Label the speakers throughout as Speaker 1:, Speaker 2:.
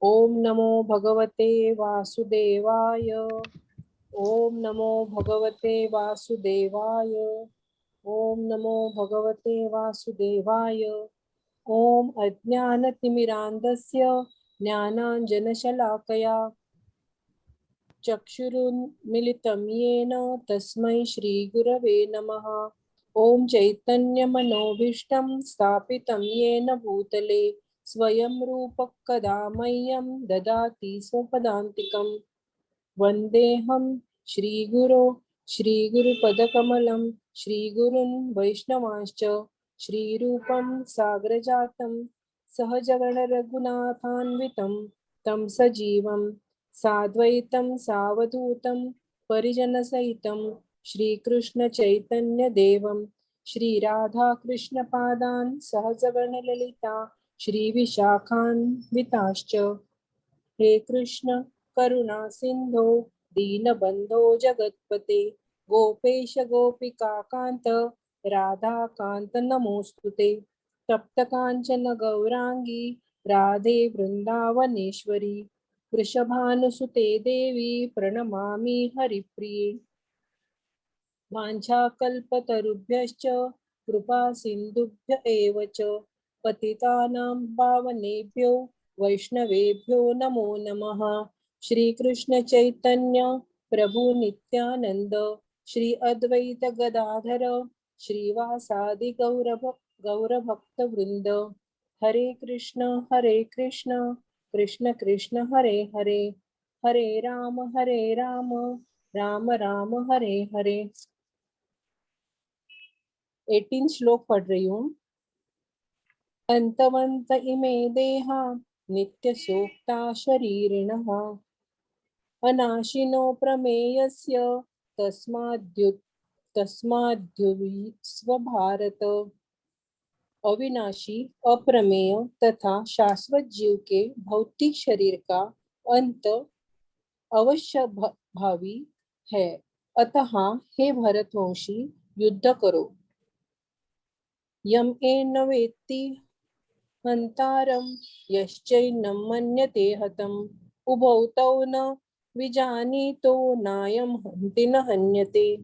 Speaker 1: ओम नमो भगवते वासुदेवाय। ओम नमो भगवते वासुदेवाय। ओम नमो भगवते वासुदेवाय। ओम अज्ञानतिमिरान्धस्य ज्ञानाञ्जनशलाकया चक्षुरुन्मिलितं येन तस्मै श्रीगुरवे नमः। ओम चैतन्यमनोभीष्टं स्थापितं येन भूतले स्वयं रूपः कदा मह्यं ददाति स्वपदान्तिकम्। वन्देऽहं श्रीगुरो श्रीगुरुपदकमलं श्रीगुरुन् वैष्णवांश्च श्रीरूपं साग्रजातं सहजगणरघुनाथान्वितं तं सजीवं साद्वैतं सावधूतं परिजनसहितं श्रीकृष्णचैतन्यदेवं श्रीराधाकृष्णपादान् सहजगणललिता श्रीविशाखान्विताश्च। हे कृष्ण करुणा सिंधो दीनबंधो जगत्पते गोपेश गोपिका कांत राधा कांत नमोस्तुते। तप्त कांचन गौरांगी राधे वृंदावनेश्वरी वृषभानुसुते देवी प्रणमामि हरिप्रिये। वाञ्छाकल्पतरुभ्यश्च कृपा सिन्धुभ्य एव च पतितानां पावनेभ्यो वैष्णवेभ्यो नमो नमः। श्री कृष्ण चैतन्य प्रभु नित्यानंद श्री अद्वैत गदाधर श्रीवासादि गौरभक्त वृंद। हरे कृष्ण कृष्ण कृष्ण हरे हरे, हरे राम राम राम हरे हरे। 18 श्लोक पढ़ रही हूँ। अंतवंत इमे देहा नित्य सोक्ता शरीरिणः अनाशिनो प्रमेयस्य तस्माद्युवि स्वभारत। अविनाशी अप्रमेय तथा शाश्वत जीव के भौतिक शरीर का अंत अवश्य भावी है, अतः हे भरतवंशी युद्ध करो। यम एन वेत्ति हंतारम यश्चैनं मन्यते हतम् उभौ तौ न विजानीतो नायं हन्ति न हन्यते।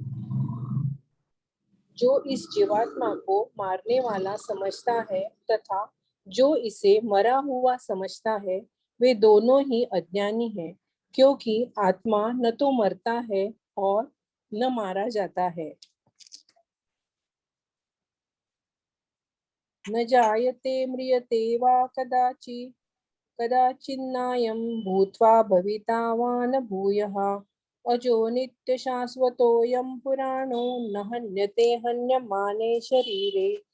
Speaker 1: जो इस जीवात्मा को मारने वाला समझता है तथा जो इसे मरा हुआ समझता है, वे दोनों ही अज्ञानी हैं, क्योंकि आत्मा न तो मरता है और न मारा जाता है। न जायते म्रियते वा कदाचिन्नायं भूत्वा भविता वा न भूयः अजो नित्य शाश्वतोऽयं पुराणो न हन्यते हन्यमाने शरीरे।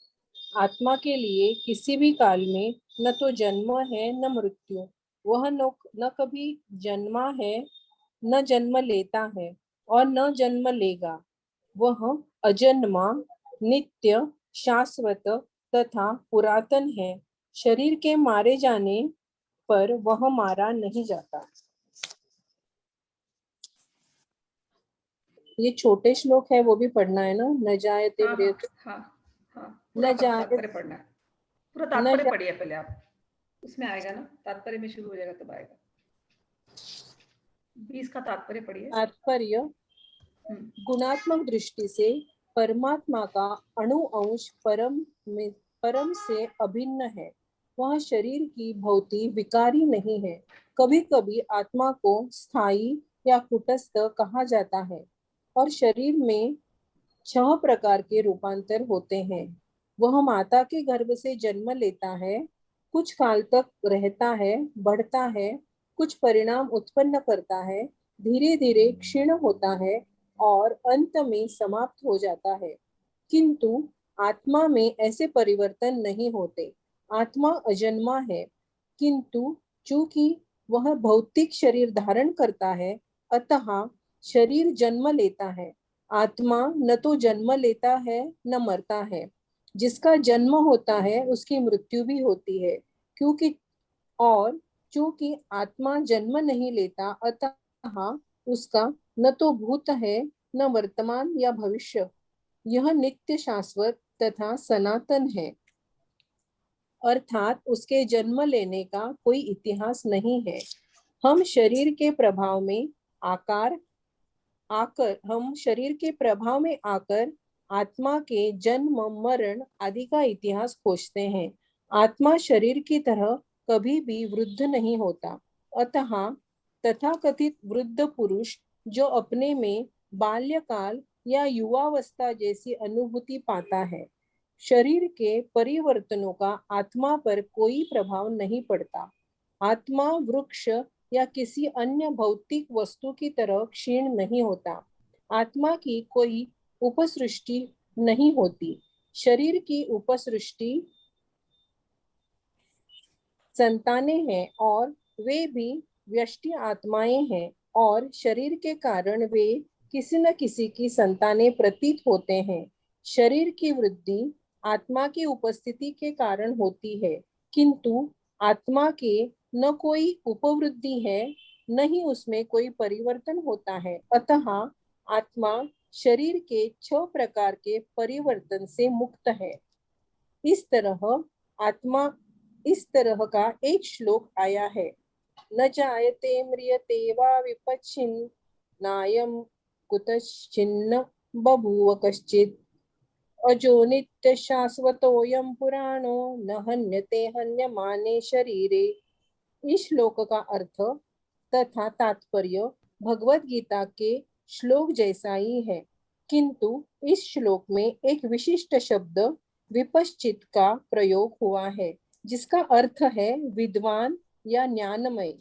Speaker 1: आत्मा के लिए किसी भी काल में न तो जन्म है न मृत्यु, वह न कभी जन्मा है न जन्म लेता है और न जन्म लेगा। वह अजन्मा नित्य शाश्वत तथा पुरातन है। शरीर के मारे जाने पर वह मारा नहीं जाता। ये छोटे श्लोक है, वो भी पढ़ना है ना। न जायते म्रियते,
Speaker 2: पूरा
Speaker 1: न जायते
Speaker 2: तात्पर्य पढ़ना है। पूरा तात्पर्य पढ़िए पहले आप, उसमें आएगा ना, तात्पर्य में शुरू हो जाएगा तब आएगा। 20 का तात्पर्य पढ़िए।
Speaker 1: तात्पर्य गुणात्मक दृष्टि से परमात्मा का अणु अंश परम से अभिन्न है। वह शरीर की भौति विकारी नहीं है। कभी कभी आत्मा को स्थायी या कुटस्थ कहा जाता है और शरीर में 6 प्रकार के रूपांतर होते हैं। वह माता के गर्भ से जन्म लेता है, कुछ काल तक रहता है, बढ़ता है, कुछ परिणाम उत्पन्न करता है, धीरे धीरे क्षीण होता है और अंत में समाप्त हो जाता है। किंतु आत्मा में ऐसे परिवर्तन नहीं होते। आत्मा अजन्मा है, किंतु चूंकि वह भौतिक शरीर धारण करता है, अतः शरीर जन्म लेता है। आत्मा न तो जन्म लेता है न मरता है। जिसका जन्म होता है उसकी मृत्यु भी होती है, चूंकि आत्मा जन्म नहीं लेता, अतः उसका न तो भूत है न वर्तमान या भविष्य। यह नित्य शाश्वत तथा सनातन है। अर्थात उसके जन्म लेने का कोई इतिहास नहीं है। हम शरीर के प्रभाव में आकर आत्मा के जन्म मरण आदि का इतिहास खोजते हैं। आत्मा शरीर की तरह कभी भी वृद्ध नहीं होता। अतः तथाकथित वृद्ध पुरुष जो अपने में बाल्यकाल या युवावस्था जैसी अनुभूति पाता है, शरीर के परिवर्तनों का आत्मा पर कोई प्रभाव नहीं पड़ता। आत्मा वृक्ष या किसी अन्य भौतिक वस्तु की तरह क्षीण नहीं होता। आत्मा की कोई उपसृष्टि नहीं होती। शरीर की उपसृष्टि संतानें हैं और वे भी व्यष्टि आत्माएं हैं और शरीर के कारण वे किसी न किसी की संतानें प्रतीत होते हैं। शरीर की वृद्धि आत्मा की उपस्थिति के कारण होती है, किंतु आत्मा के न कोई उपवृद्धि है, न ही उसमें कोई परिवर्तन होता है। अतः आत्मा शरीर के 6 प्रकार के परिवर्तन से मुक्त है। इस तरह का एक श्लोक आया है। न जायते म्रियते वा विपच्छिन्नायं कुतश्चिन्न बभूव कश्चित् अजो नित्य शाश्वतोऽयं पुराणो न हन्यते हन्यमाने शरीरे। इस श्लोक का अर्थ तथा तात्पर्य भगवत गीता के श्लोक जैसा ही है, किंतु इस श्लोक में एक विशिष्ट शब्द विपश्चित का प्रयोग हुआ है, जिसका अर्थ है विद्वान या ज्ञानमय।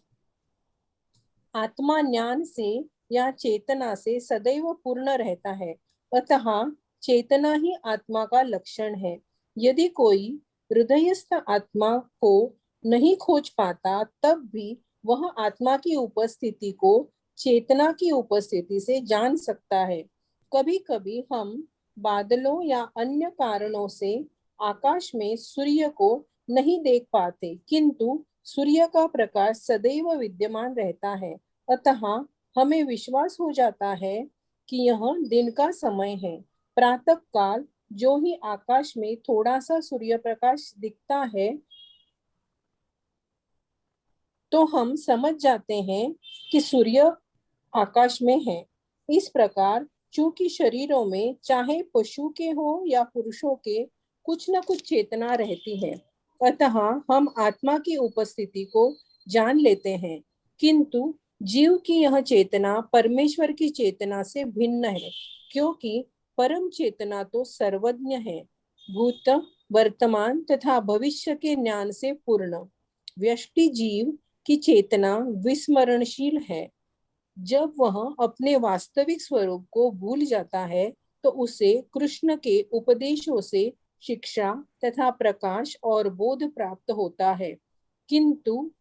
Speaker 1: आत्मा ज्ञान से या चेतना से सदैव पूर्ण रहता है, अतः चेतना ही आत्मा का लक्षण है। यदि कोई हृदयस्थ आत्मा को नहीं खोज पाता, तब भी वह आत्मा की उपस्थिति को चेतना की उपस्थिति से जान सकता है। कभी कभी हम बादलों या अन्य कारणों से आकाश में सूर्य को नहीं देख पाते, किंतु सूर्य का प्रकाश सदैव विद्यमान रहता है। अतः हमें विश्वास हो जाता है कि यह दिन का समय है। प्रातः काल जो ही आकाश में थोड़ा सा सूर्य प्रकाश दिखता है, तो हम समझ जाते हैं कि सूर्य आकाश में है। इस प्रकार चूंकि शरीरों में चाहे पशु के हो या पुरुषों के कुछ न कुछ चेतना रहती है, अतः हम आत्मा की उपस्थिति को जान लेते हैं, किंतु जीव की यह चेतना परमेश्वर की चेतना से भिन्न है, क्योंकि परम चेतना तो सर्वज्ञ है, भूत वर्तमान तथा भविष्य के ज्ञान से पूर्ण। व्यष्टि जीव की चेतना विस्मरणशील है। जब वह अपने वास्तविक स्वरूप को भूल जाता है, तो उसे कृष्ण के उपदेशों से शिक्षा तथा प्रकाश और बोध प्राप्त होता है, किंतु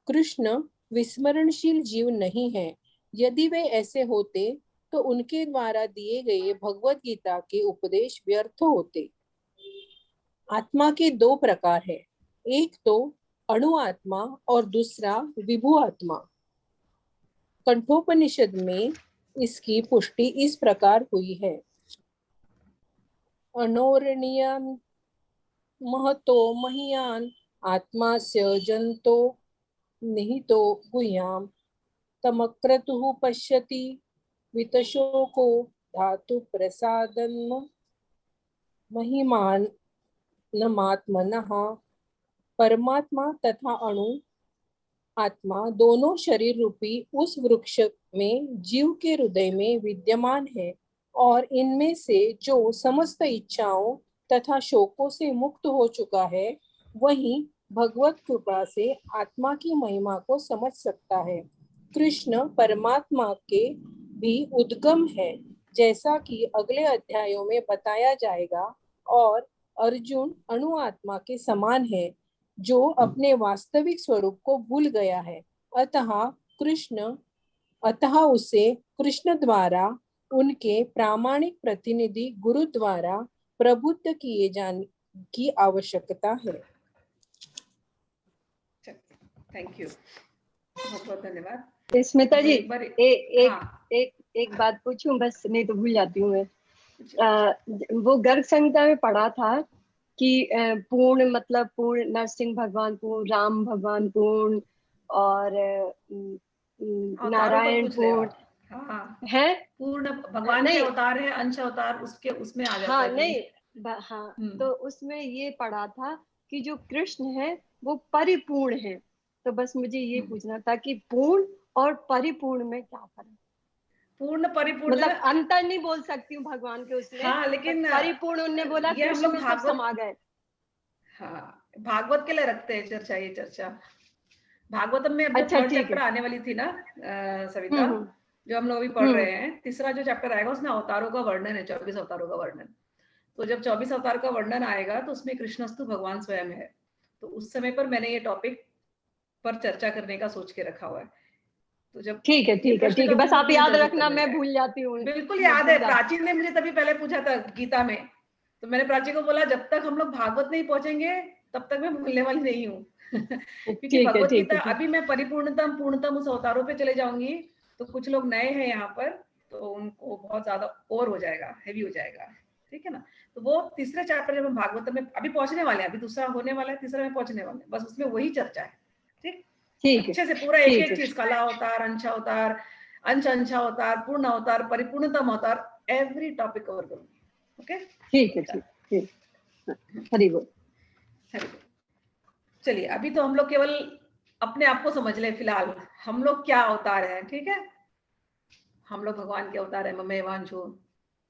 Speaker 1: कृष्ण विस्मरणशील जीव नहीं है। यदि वे ऐसे होते तो उनके द्वारा दिए गए भगवत गीता के उपदेश व्यर्थ होते। आत्मा के 2 प्रकार है, एक तो अणु आत्मा और दूसरा विभु आत्मा। कंठोपनिषद में इसकी पुष्टि इस प्रकार हुई है। अनोरणीयान महतो महीयान आत्मास्य जंतो निहितो गुह्याम तमक्रतुः पश्यति वितशोको धातु प्रसादन्म महिमान नमात्मनः। परमात्मा तथा अणु आत्मा दोनों शरीर रूपी उस वृक्ष में जीव के हृदय में विद्यमान है, और इनमें से जो समस्त इच्छाओं तथा शोकों से मुक्त हो चुका है, वही भगवत कृपा से आत्मा की महिमा को समझ सकता है। कृष्ण परमात्मा के भी उद्गम है, जैसा कि अगले अध्यायों में बताया जाएगा, और अर्जुन अणु आत्मा के समान है, जो अपने वास्तविक स्वरूप को भूल गया है। अतः उसे कृष्ण द्वारा उनके प्रामाणिक प्रतिनिधि गुरु द्वारा प्रबुद्ध किए जाने की आवश्यकता है।
Speaker 2: थैंक यू, बहुत बहुत धन्यवाद।
Speaker 3: स्मिता जी,
Speaker 2: हाँ।
Speaker 3: एक बात पूछूं बस, नहीं तो भूल जाती हूँ मैं। वो गर्ग संहिता में पढ़ा था कि पूर्ण मतलब पूर्ण नरसिंह भगवान पूर्ण, राम भगवान पूर्ण, और
Speaker 2: अवतारों पर
Speaker 3: नारायण
Speaker 2: पूछ रहे हो
Speaker 3: पूर्ण
Speaker 2: आप? हाँ,
Speaker 3: है।
Speaker 2: पूर्ण भगवान के
Speaker 3: नहीं,
Speaker 2: अवतार है, अंश अवतार उसके उसमें आ जाता
Speaker 3: हाँ
Speaker 2: है पूर्ण।
Speaker 3: नहीं, हाँ,
Speaker 2: हम्म।
Speaker 3: तो उसमें ये पढ़ा था कि जो कृष्ण है वो परिपूर्ण है। तो बस मुझे ये
Speaker 2: हम्म।
Speaker 3: पूछना था कि पूर्ण और परिपूर्ण में क्या फर्क,
Speaker 2: पूर्ण परिपूर्ण
Speaker 3: मतलब
Speaker 2: में,
Speaker 3: अंतर नहीं बोल सकती हूँ भगवान के उसमें,
Speaker 2: हाँ
Speaker 3: बट
Speaker 2: लेकिन
Speaker 3: परिपूर्ण उनने बोला
Speaker 2: ये हम
Speaker 3: कृष्ण
Speaker 2: लोग
Speaker 3: में सब
Speaker 2: भागवत,
Speaker 3: समा गए।
Speaker 2: हाँ भागवत के लिए रखते हैं चर्चा, ये चर्चा भागवतम में अब जो
Speaker 3: अच्छा
Speaker 2: थर्ड
Speaker 3: ठीक है।
Speaker 2: चैप्टर आने वाली थी ना सविता,
Speaker 3: हम्म
Speaker 2: जो हम लोग अभी पढ़
Speaker 3: हम्म
Speaker 2: रहे हैं, तीसरा जो चैप्टर आएगा उसमें अवतारों का वर्णन है, 24 अवतारों का वर्णन। तो जब 24 अवतार का वर्णन आएगा तो उसमें कृष्णस्तु भगवान स्वयं है। तो उस समय पर मैंने ये टॉपिक पर चर्चा करने का सोच के रखा हुआ है। तो जब
Speaker 3: ठीक है,
Speaker 2: ये
Speaker 3: ठीक है,
Speaker 2: प्रश्न
Speaker 3: ठीक
Speaker 2: का
Speaker 3: है, बस
Speaker 2: उत्तर
Speaker 3: आप
Speaker 2: मुझे
Speaker 3: याद
Speaker 2: जरूर उत्तर
Speaker 3: रखना,
Speaker 2: मिल
Speaker 3: मैं
Speaker 2: जाएगा।
Speaker 3: भूल जाती हूँ।
Speaker 2: बिल्कुल
Speaker 3: मैं
Speaker 2: याद है,
Speaker 3: भूल जाती
Speaker 2: प्राची ने मुझे तभी पहले पूछा था गीता में, तो मैंने प्राची को बोला जब तक हम लोग भागवत नहीं पहुंचेंगे तब तक मैं भूलने वाली नहीं हूँ।
Speaker 3: हूँ।
Speaker 2: क्योंकि
Speaker 3: ठीक है,
Speaker 2: भगवत
Speaker 3: ठीक
Speaker 2: गीता
Speaker 3: है, ठीक।
Speaker 2: अभी मैं परिपूर्णतम पूर्णतम उस अवतारों पे चले जाऊंगी, तो कुछ लोग नए हैं यहाँ पर, तो उनको बहुत ज्यादा ओवर हो जाएगा, हैवी हो जाएगा, ठीक है ना। तो वो तीसरे चैप्टर जब हम भागवत में अभी पहुंचने वाले हैं, अभी दूसरा होने वाला है, तीसरा में पहुंचने वाले हैं, बस उसमें वही चर्चा है। ठीक,
Speaker 3: ठीक है,
Speaker 2: अच्छे से पूरा एक
Speaker 3: ठीक
Speaker 2: एक
Speaker 3: है,
Speaker 2: चीज, कला अवतार, अंश अवतार, अंश अंशा अवतार, पूर्ण अवतार, परिपूर्णतम अवतार, एवरी टॉपिक कवर करूंगी। ओके,
Speaker 3: ठीक है, ठीक, ठीक। हाँ, हरि बोल।
Speaker 2: चलिए अभी तो हम लोग केवल अपने आप को समझ लें फिलहाल, हम लोग क्या अवतार हैं, ठीक है। हम लोग भगवान के अवतार है, ममे वांझो,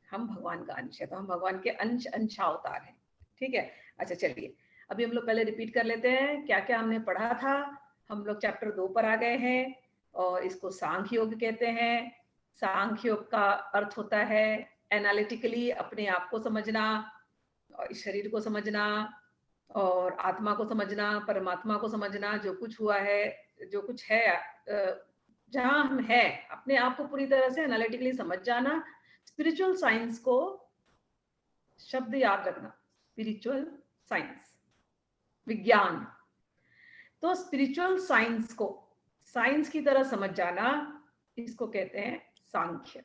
Speaker 2: हम भगवान का अंश है, तो हम भगवान के अंश अंशा अवतार हैं, ठीक है। अच्छा चलिए अभी हम लोग पहले रिपीट कर लेते हैं क्या क्या हमने पढ़ा था। हम लोग चैप्टर 2 पर आ गए हैं और इसको सांख्य योग कहते हैं। सांख्य योग का अर्थ होता है एनालिटिकली अपने आप को समझना, और इस शरीर को समझना, और आत्मा को समझना, परमात्मा को समझना, जो कुछ हुआ है, जो कुछ है, जहां हम है, अपने आप को पूरी तरह से एनालिटिकली समझ जाना। स्पिरिचुअल साइंस को, शब्द याद रखना, स्पिरिचुअल साइंस, विज्ञान। तो स्पिरिचुअल साइंस को साइंस की तरह समझ जाना, इसको कहते हैं सांख्य।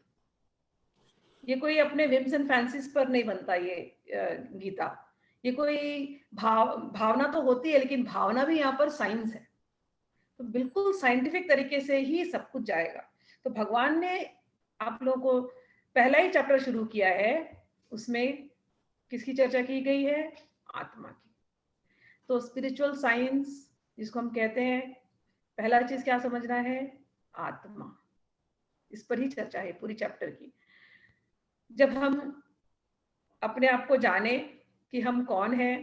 Speaker 2: ये कोई अपने विम्स एंड फैंसीज पर नहीं बनता ये गीता, ये कोई भावना तो होती है, लेकिन भावना भी यहाँ पर साइंस है। तो बिल्कुल साइंटिफिक तरीके से ही सब कुछ जाएगा। तो भगवान ने आप लोगों को पहला ही चैप्टर शुरू किया है, उसमें किसकी चर्चा की गई है? आत्मा की। तो स्पिरिचुअल साइंस जिसको हम कहते हैं, पहला चीज क्या समझना है? आत्मा। इस पर ही चर्चा है पूरी चैप्टर की। जब हम अपने आप को जाने कि हम कौन हैं,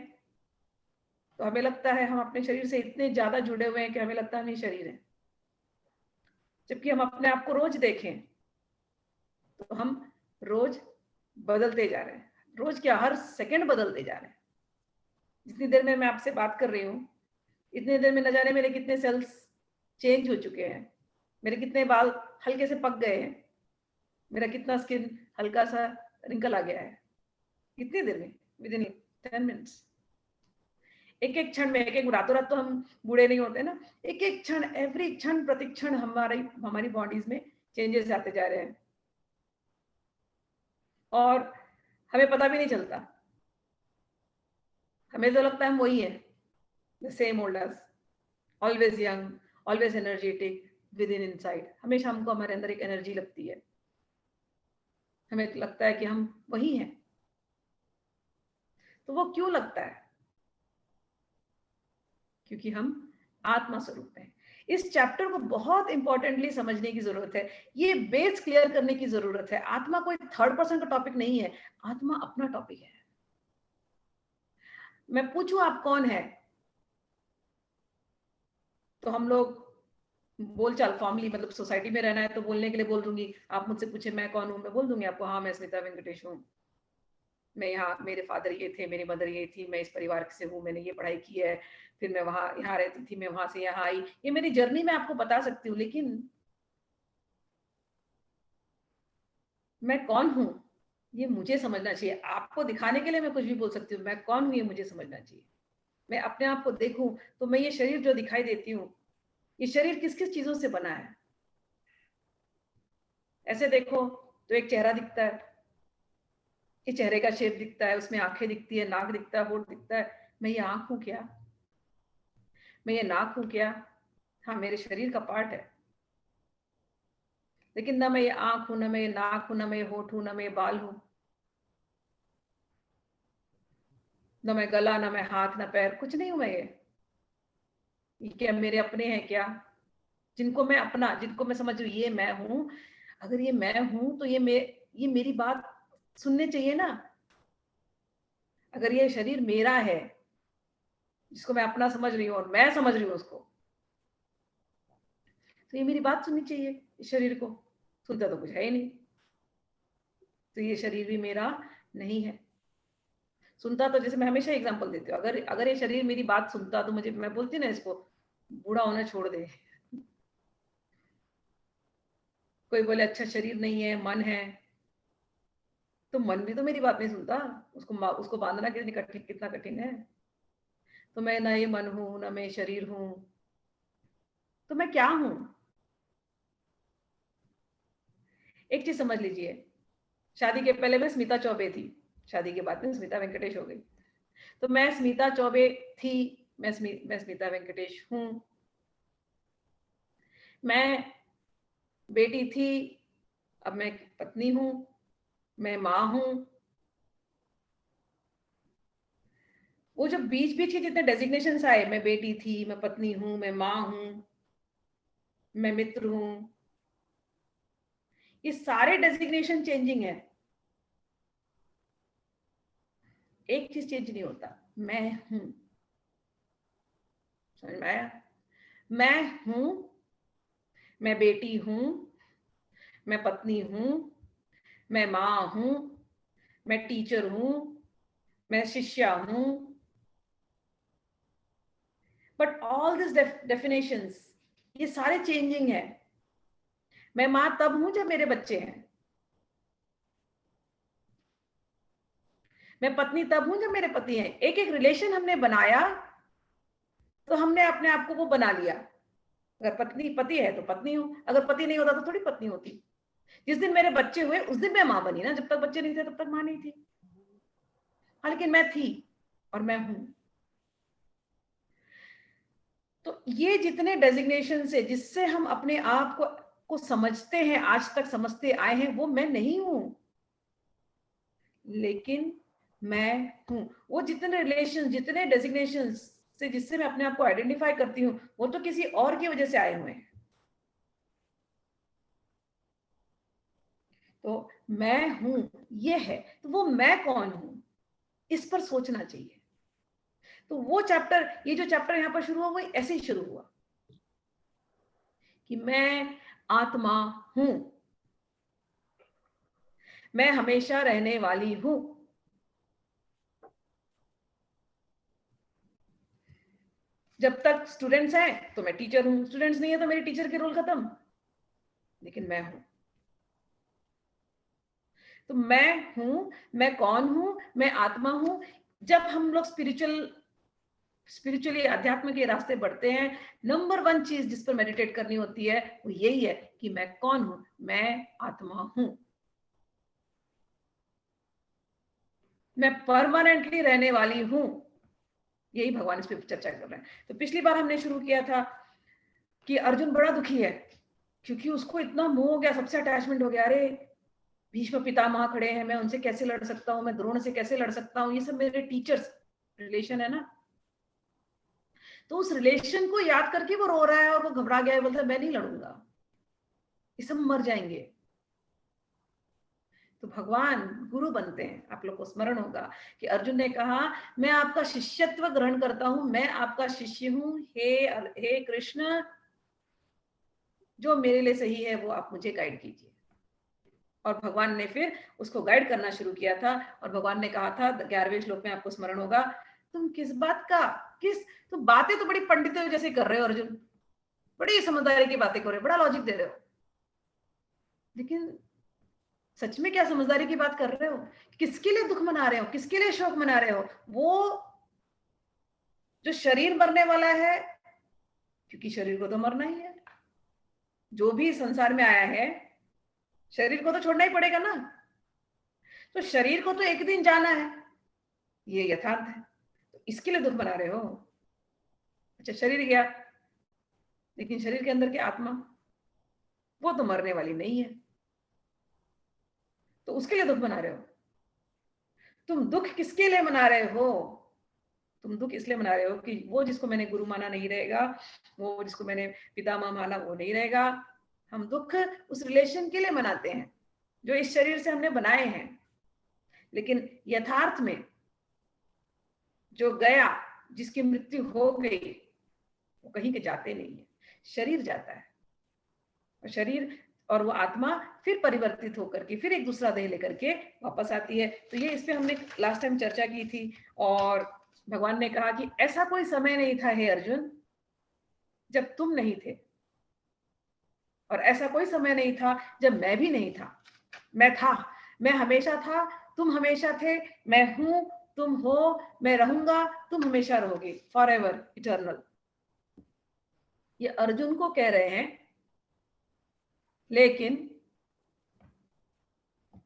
Speaker 2: तो हमें लगता है हम अपने शरीर से इतने ज्यादा जुड़े हुए हैं कि हमें लगता है हम ये शरीर है। जबकि हम अपने आप को रोज देखें तो हम रोज बदलते जा रहे हैं, रोज क्या, हर सेकंड बदलते जा रहे हैं। जितनी देर में मैं आपसे बात कर रही हूँ, इतनी देर में न जाने मेरे कितने सेल्स चेंज हो चुके हैं, मेरे कितने बाल हल्के से पक गए हैं, मेरा कितना स्किन हल्का सा रिंकल आ गया है, कितनी देर में, विद इन 10 मिनट्स। एक एक क्षण में, एक एक, रातों रात तो हम बूढ़े नहीं होते ना, एक एक क्षण, एवरी क्षण प्रतिक्षण हमारी बॉडीज में चेंजेस आते जा रहे हैं और हमें पता भी नहीं चलता। हमें तो लगता है हम वही है, the same old us, always young, always energetic with in inside. हमेशा हमको हमारे अंदर एक एनर्जी लगती है, हमें लगता है कि हम वही हैं। तो वो क्यों लगता है? क्योंकि हम आत्मा स्वरूप हैं। इस चैप्टर को बहुत इंपॉर्टेंटली समझने की जरूरत है, ये बेस क्लियर करने की जरूरत है। आत्मा कोई थर्ड पर्सन का टॉपिक नहीं है, आत्मा अपना टॉपिक है। मैं पूछूं आप कौन है, तो हम लोग बोलचाल फॉर्मली, मतलब सोसाइटी में रहना है तो बोलने के लिए बोल दूंगी। आप मुझसे पूछे मैं कौन हूं, मैं बोल दूंगी आपको, हाँ मैं स्मिता वेंकटेश हूँ, मैं यहाँ, मेरे फादर ये थे, मेरी मदर ये थी, मैं इस परिवार से हूँ, मैंने ये पढ़ाई की है, फिर मैं वहां यहाँ रहती थी, मैं वहां से यहाँ आई। ये मेरी जर्नी मैं आपको बता सकती हूँ, लेकिन मैं कौन हूँ ये मुझे समझना चाहिए। आपको दिखाने के लिए मैं कुछ भी बोल सकती हूँ, मैं कौन हूँ ये मुझे समझना चाहिए। मैं अपने आप को देखूं तो मैं ये शरीर जो दिखाई देती हूँ, ये शरीर किस किस चीजों से बना है। ऐसे देखो तो एक चेहरा दिखता है, ये चेहरे का शेप दिखता है, उसमें आंखें दिखती है, नाक दिखता है, होंठ दिखता है। मैं ये आंख हूं क्या? मैं ये नाक हूं क्या? हाँ, मेरे शरीर का पार्ट है, लेकिन ना मैं ये आंख हूं, ना मैं ये नाक हूं, ना मैं ये होठ हूं, ना मैं ये बाल हूं, ना मैं गला, ना मैं हाथ, ना पैर, कुछ नहीं हूं मैं ये क्या मेरे अपने हैं क्या? जिनको मैं अपना, जिनको मैं समझ रही हूँ ये मैं हूं, अगर ये मैं हूं तो ये मेरी बात सुनने चाहिए ना। अगर ये शरीर मेरा है, जिसको मैं अपना समझ रही हूँ और मैं समझ रही हूँ उसको, तो ये मेरी बात सुननी चाहिए इस शरीर को। सुनता तो कुछ है ही नहीं, तो ये शरीर भी मेरा नहीं है। सुनता तो, जैसे मैं हमेशा एग्जांपल देती हूँ, अगर अगर ये शरीर मेरी बात सुनता तो मुझे, मैं बोलती ना इसको बूढ़ा होना छोड़ दे। कोई बोले अच्छा शरीर नहीं है, मन है, तो मन भी तो मेरी बात नहीं सुनता। उसको बांधना कितना कठिन है। तो मैं ना ये मन हूं, ना मैं शरीर हूं, तो मैं क्या हूं? एक चीज समझ लीजिए, शादी के पहले मैं स्मिता चौबे थी, शादी के बाद में स्मिता वेंकटेश हो गई। तो मैं स्मिता चौबे थी, मैं स्मिता वेंकटेश हूं। मैं बेटी थी, अब मैं पत्नी हूं, मैं माँ हूं। वो जो बीच बीच के जितने डेजिग्नेशंस आए, मैं बेटी थी, मैं पत्नी हूं, मैं माँ हूं, मैं मित्र हूं, ये सारे डेजिग्नेशन चेंजिंग है। एक चीज चेंज नहीं होता, मैं हूं। समझ में आया? मैं हूं, मैं बेटी हूं, मैं पत्नी हूं, मैं माँ हूं, मैं टीचर हूं, मैं शिष्या हूं। बट ऑल दिस डेफिनेशंस, ये सारे चेंजिंग है। मैं माँ तब हूं जब मेरे बच्चे हैं, मैं पत्नी तब हूं जब मेरे पति हैं। एक एक रिलेशन हमने बनाया, तो हमने अपने आप को वो बना लिया। अगर पत्नी पति है तो पत्नी हूं, अगर पति नहीं होता तो थोड़ी पत्नी होती। जिस दिन मेरे बच्चे हुए उस दिन मैं माँ बनी ना, जब तक बच्चे नहीं थे तब तक माँ नहीं थी। हाँ, लेकिन मैं थी और मैं हूं। तो ये जितने डेजिग्नेशन है जिससे हम अपने आप को समझते हैं, आज तक समझते आए हैं, वो मैं नहीं हूं, लेकिन मैं हूं। वो जितने रिलेशन, जितने डेजिग्नेशन से जिससे मैं अपने आप को आइडेंटिफाई करती हूँ, वो तो किसी और की वजह से आए हुए हैं। तो मैं हूं ये है, तो वो मैं कौन हूं, इस पर सोचना चाहिए। तो वो चैप्टर, ये जो चैप्टर यहाँ पर शुरू हुआ, वो ऐसे ही शुरू हुआ कि मैं आत्मा हूं, मैं हमेशा रहने वाली हूं। जब तक स्टूडेंट्स हैं तो मैं टीचर हूं, स्टूडेंट्स नहीं है तो मेरी टीचर के रोल खत्म, लेकिन मैं हूं। तो मैं हूं, मैं कौन हूं, मैं आत्मा हूं। जब हम लोग स्पिरिचुअली अध्यात्म के रास्ते बढ़ते हैं, नंबर वन चीज जिस पर मेडिटेट करनी होती है वो यही है कि मैं कौन हूं, मैं आत्मा हूं, मैं परमानेंटली रहने वाली हूं। यही भगवान इस पर चर्चा कर रहे हैं। तो पिछली बार हमने शुरू किया था कि अर्जुन बड़ा दुखी है, क्योंकि उसको इतना मोह हो गया, सबसे अटैचमेंट हो गया। अरे भीष्म पितामह खड़े हैं, मैं उनसे कैसे लड़ सकता हूँ, मैं द्रोण से कैसे लड़ सकता हूँ, ये सब मेरे टीचर्स रिलेशन है ना। तो उस रिलेशन को याद करके वो रो रहा है और वो घबरा गया है, बोलता है मैं नहीं लड़ूंगा, ये सब मर जाएंगे। तो भगवान गुरु बनते हैं। आप लोग को स्मरण होगा कि अर्जुन ने कहा मैं आपका शिष्यत्व ग्रहण करता हूं, मैं आपका शिष्य हूं, हे कृष्ण, जो मेरे लिए सही है वो आप मुझे गाइड कीजिए। और भगवान ने फिर उसको गाइड करना शुरू किया था। और भगवान ने कहा था 11वें श्लोक में, आपको स्मरण होगा, तुम किस बात का, किस, तो बातें तो बड़ी पंडितों जैसे कर रहे हो अर्जुन, बड़ी समझदारी की बातें कर रहे हो, बड़ा लॉजिक दे रहे हो, लेकिन सच में क्या समझदारी की बात कर रहे हो? किसके लिए दुख मना रहे हो, किसके लिए शोक मना रहे हो? वो जो शरीर मरने वाला है, क्योंकि शरीर को तो मरना ही है, जो भी संसार में आया है शरीर को तो छोड़ना ही पड़ेगा ना। तो शरीर को तो एक दिन जाना है, ये यथार्थ है, तो इसके लिए दुख बना रहे हो। अच्छा शरीर गया, लेकिन शरीर के अंदर की आत्मा वो तो मरने वाली नहीं है, तो उसके लिए दुख बना रहे हो। तुम दुख किसके लिए मना रहे हो? तुम दुख इसलिए मना रहे हो कि वो जिसको मैंने गुरु माना नहीं रहेगा, वो जिसको मैंने पितामह माना वो नहीं रहेगा। हम दुख उस रिलेशन के लिए मनाते हैं जो इस शरीर से हमने बनाए हैं, लेकिन यथार्थ में जो गया, जिसकी मृत्यु हो गई, वो कहीं के जाते नहीं है, शरीर जाता है। और शरीर और वो आत्मा फिर परिवर्तित होकर के फिर एक दूसरा देह लेकर के वापस आती है। तो ये इस पे हमने लास्ट टाइम चर्चा की थी, और भगवान ने कहा कि ऐसा कोई समय नहीं था हे अर्जुन जब तुम नहीं थे, और ऐसा कोई समय नहीं था जब मैं भी नहीं था। मैं था, मैं हमेशा था, तुम हमेशा थे, मैं हूं, तुम हो, मैं रहूंगा, तुम हमेशा रहोगे, फॉर एवर, इटर्नल। ये अर्जुन को कह रहे हैं, लेकिन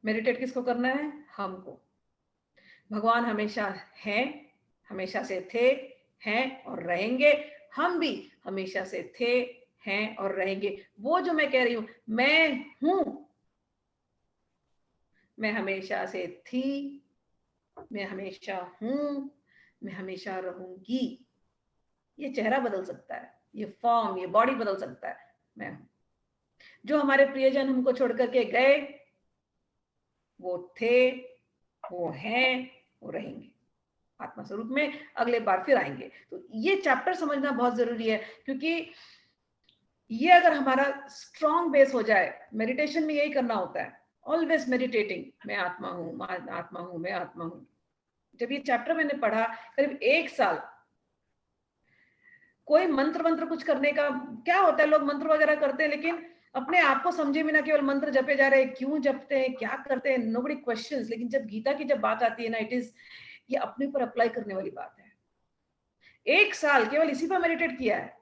Speaker 2: मेडिटेट किसको करना है? हमको। भगवान हमेशा हैं, हमेशा से थे, हैं और रहेंगे। हम भी हमेशा से थे, हैं और रहेंगे। वो जो मैं कह रही हूं, मैं हूं, मैं हमेशा से थी, मैं हमेशा हूं, मैं हमेशा रहूंगी। ये चेहरा बदल सकता है, ये फॉर्म, ये बॉडी बदल सकता है, मैं हूं। जो हमारे प्रियजन हमको छोड़ करके गए, वो थे, वो हैं, वो रहेंगे आत्मा स्वरूप में, अगले बार फिर आएंगे। तो ये चैप्टर समझना बहुत जरूरी है, क्योंकि ये अगर हमारा स्ट्रॉन्ग बेस हो जाए, मेडिटेशन में यही करना होता है, ऑलवेज मेडिटेटिंग, मैं आत्मा हूं, मैं आत्मा हूं, मैं आत्मा हूं। जब ये चैप्टर मैंने पढ़ा करीब 1 साल, कोई मंत्र मंत्र कुछ करने का क्या होता है, लोग मंत्र वगैरह करते हैं, लेकिन अपने आप को समझे बिना केवल मंत्र जपे जा रहे हैं, क्यों जपते हैं, क्या करते हैं, नोबडी क्वेश्चंस। लेकिन जब गीता की जब बात आती है ना, इट इज, ये अपने ऊपर अप्लाई करने वाली बात है। 1 साल केवल इसी पर मेडिटेट किया है,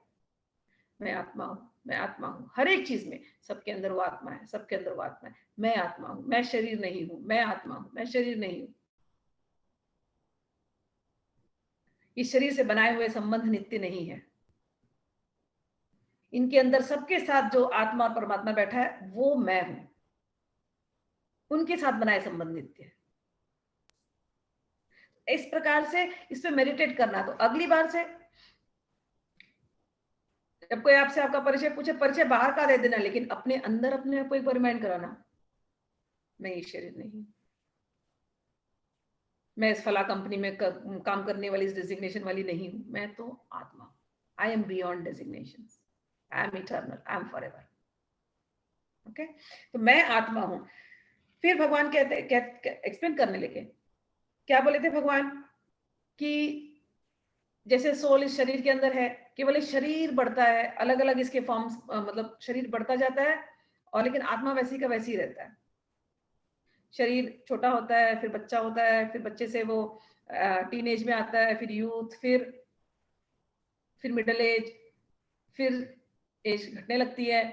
Speaker 2: मैं आत्मा हूं, मैं आत्मा हूं, हर एक चीज में, सबके अंदर वो आत्मा है, सबके अंदर वो आत्मा है, मैं आत्मा हूं, मैं शरीर नहीं हूं, मैं आत्मा हूं, मैं शरीर नहीं हूं। इस शरीर से बनाए हुए संबंध नित्य नहीं है। इनके अंदर सबके साथ जो आत्मा और परमात्मा बैठा है वो मैं हूं, उनके साथ बनाए संबंध नित्य है। इस प्रकार से इस पे मेडिटेट करना। तो अगली बार से जब कोई आपसे आपका परिचय पूछे, परिचय बाहर का दे देना, लेकिन अपने अंदर अपने आप को एक बार रिमाइंड कराना, मैं ये शरीर नहीं, मैं इस फला कंपनी में काम करने वाली, इस डेजिग्नेशन वाली नहीं हूं, मैं तो आत्मा हूं। I am beyond designation, I am eternal, I am for ever. Okay, तो मैं आत्मा हूं। फिर भगवान कहते एक्सप्लेन करने लगे, क्या बोले थे भगवान कि जैसे सोल इस शरीर के अंदर है, केवल इस शरीर बढ़ता है, अलग अलग इसके फॉर्म्स, मतलब शरीर बढ़ता जाता है, और लेकिन आत्मा वैसी का वैसी ही रहता है। शरीर छोटा होता है, फिर बच्चा होता है, फिर बच्चे से वो टीनेज में आता है, फिर यूथ, फिर मिडिल एज, फिर एज घटने लगती है।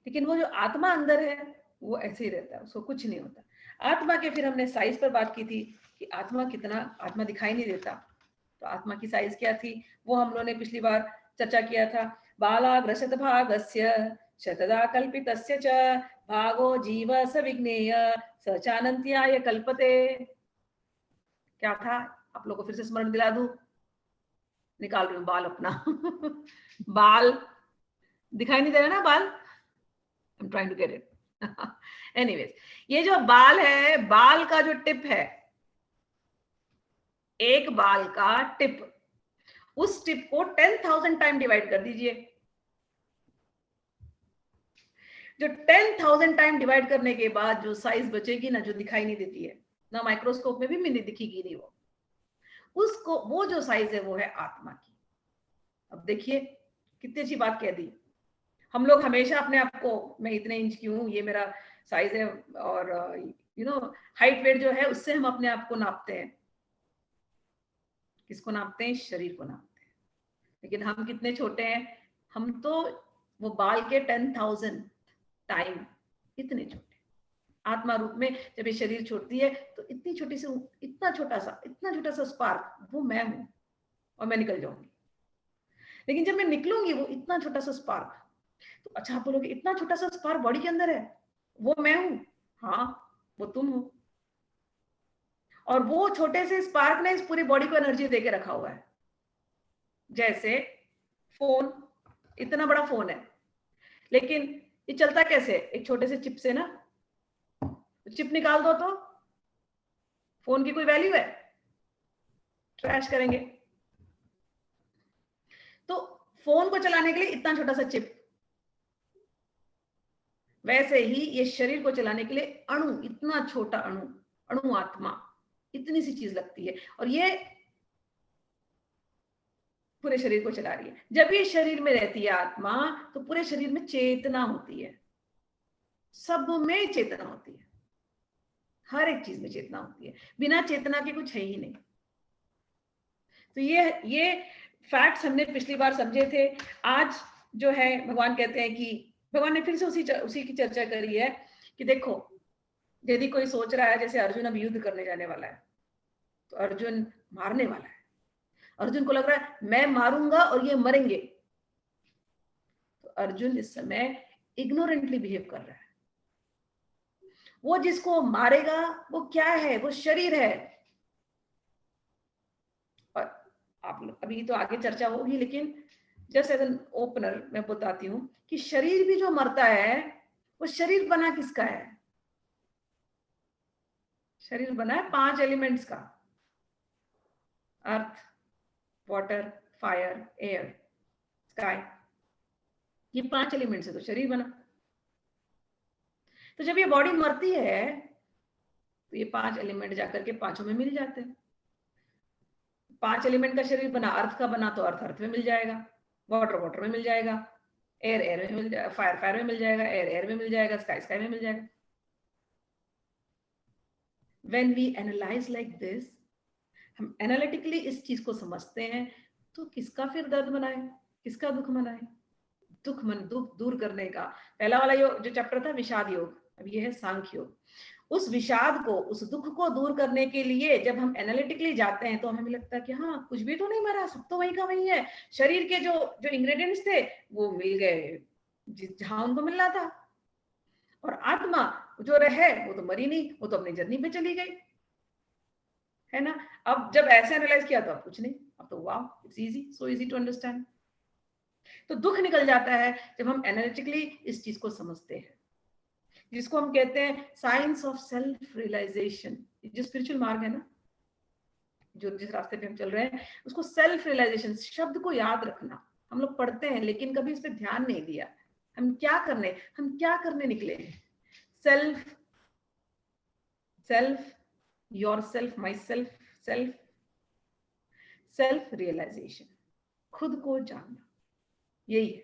Speaker 2: लेकिन वो जो आत्मा अंदर है वो ऐसे ही रहता है, उसको कुछ नहीं होता। आत्मा के फिर हमने साइज पर बात की थी कि आत्मा कितना, आत्मा दिखाई नहीं देता, तो आत्मा की साइज क्या थी वो हम लोगों ने पिछली बार चर्चा किया था। बालाग्रशत भागस्य शतदा कल्पितस्य च भागो जीव स विज्ञेय स चानन्त्याय कल्पते। क्या था, आप लोगों को फिर से स्मरण दिला दूं, निकाल रही हूँ बाल अपना बाल दिखाई नहीं दे रहा ना बाल, I'm trying to get it. Anyways, ये जो बाल है, बाल का जो टिप है, एक बाल का टिप, उस टिप को 10,000 टाइम डिवाइड कर दीजिए। जो 10,000 टाइम डिवाइड करने के बाद जो साइज बचेगी ना, जो दिखाई नहीं देती है ना, माइक्रोस्कोप में भी नहीं दिखेगी नहीं, वो उसको, वो जो साइज है वो है आत्मा की। अब देखिए कितनी अच्छी बात कह दी। हम लोग हमेशा अपने आप को, मैं इतने इंच की हूँ, ये मेरा साइज है, और हाइट वेट जो है उससे हम अपने आप को नापते हैं। किसको नापते हैं? शरीर को नापते हैं। लेकिन हम कितने छोटे हैं, हम तो वो बाल के 10,000 टाइम इतने छोटे। आत्मा रूप में जब ये शरीर छोड़ती है तो इतनी छोटी सी, इतना छोटा सा स्पार्क, वो मैं हूं और मैं निकल जाऊंगी। लेकिन जब मैं निकलूंगी वो इतना छोटा सा स्पार्क, तो अच्छा आप बोलोगे इतना छोटा सा स्पार्क बॉडी के अंदर है, वो मैं हूं? हाँ, वो तुम हो। और वो छोटे से स्पार्क ने इस पूरी बॉडी को एनर्जी देके रखा हुआ है। जैसे फोन, इतना बड़ा फोन है, लेकिन ये चलता कैसे? एक छोटे से चिप से ना। चिप निकाल दो तो फोन की कोई वैल्यू है? ट्रैश करेंगे। तो फोन को चलाने के लिए इतना छोटा सा चिप, वैसे ही ये शरीर को चलाने के लिए अणु, इतना छोटा अणु, अणु आत्मा, इतनी सी चीज लगती है, और ये पूरे शरीर को चला रही है। जब ये शरीर में रहती है आत्मा, तो पूरे शरीर में चेतना होती है, सब में चेतना होती है, हर एक चीज में चेतना होती है, बिना चेतना के कुछ है ही नहीं। तो ये फैक्ट्स हमने पिछली बार समझे थे। आज जो है भगवान कहते हैं कि भगवान ने फिर से उसी की चर्चा करी है कि देखो, यदि कोई सोच रहा है जैसे अर्जुन अब युद्ध करने जाने वाला है, तो अर्जुन मारने वाला है, अर्जुन को लग रहा है मैं मारूंगा और ये मरेंगे, तो अर्जुन इस समय इग्नोरेंटली बिहेव कर रहा है। वो जिसको मारेगा वो क्या है? वो शरीर है। और आप लोग अभी तो आगे चर्चा होगी, लेकिन जस्ट एज एन ओपनर मैं बताती हूँ कि शरीर भी जो मरता है, वो शरीर बना किसका है? शरीर बना है 5 एलिमेंट्स का, अर्थ, वाटर, फायर, एयर, स्काई, ये 5 एलिमेंट्स है, तो शरीर बना। तो जब ये बॉडी मरती है तो ये 5 एलिमेंट जाकर के पांचों में मिल जाते हैं। 5 एलिमेंट का शरीर बना, अर्थ का बना तो अर्थ अर्थ में मिल जाएगा, वाटर वाटर में मिल जाएगा, एयर एयर में मिल जाएगा, फायर फायर में मिल जाएगा, एयर एयर में मिल जाएगा, स्काई स्काई में मिल जाएगा। When we analyze like this, हम एनालिटिकली इस चीज को समझते हैं, तो किसका फिर दर्द मनाए, किसका दुख मनाए? दुख दूर करने का पहला वाला जो चैप्टर था विषाद योग, अब ये है सांख्य योग। उस विषाद को, उस दुख को दूर करने के लिए जब हम एनालिटिकली जाते हैं तो हमें लगता है कि हाँ, कुछ भी तो नहीं मरा, सब तो वही का वही है। शरीर के जो जो इंग्रेडिएंट्स थे वो मिल गए जहां उनको मिलना था, और आत्मा जो रहे वो तो मरी नहीं, वो तो अपनी जर्नी पे चली गई, है ना। अब जब ऐसे एनालाइज किया तो अब कुछ नहीं, अब तो वाह, it's easy, so easy to understand. तो दुख निकल जाता है जब हम एनालिटिकली इस चीज को समझते हैं, जिसको हम कहते हैं साइंस ऑफ सेल्फ रियलाइजेशन। जो स्पिरिचुअल मार्ग है ना, जो जिस रास्ते पे हम चल रहे हैं, उसको सेल्फ रियलाइजेशन, शब्द को याद रखना। हम लोग पढ़ते हैं लेकिन कभी इस पे ध्यान नहीं दिया। हम क्या करने निकले हैं? Self, self, your self, my self, self, self realisation, खुद को जानना, यही है।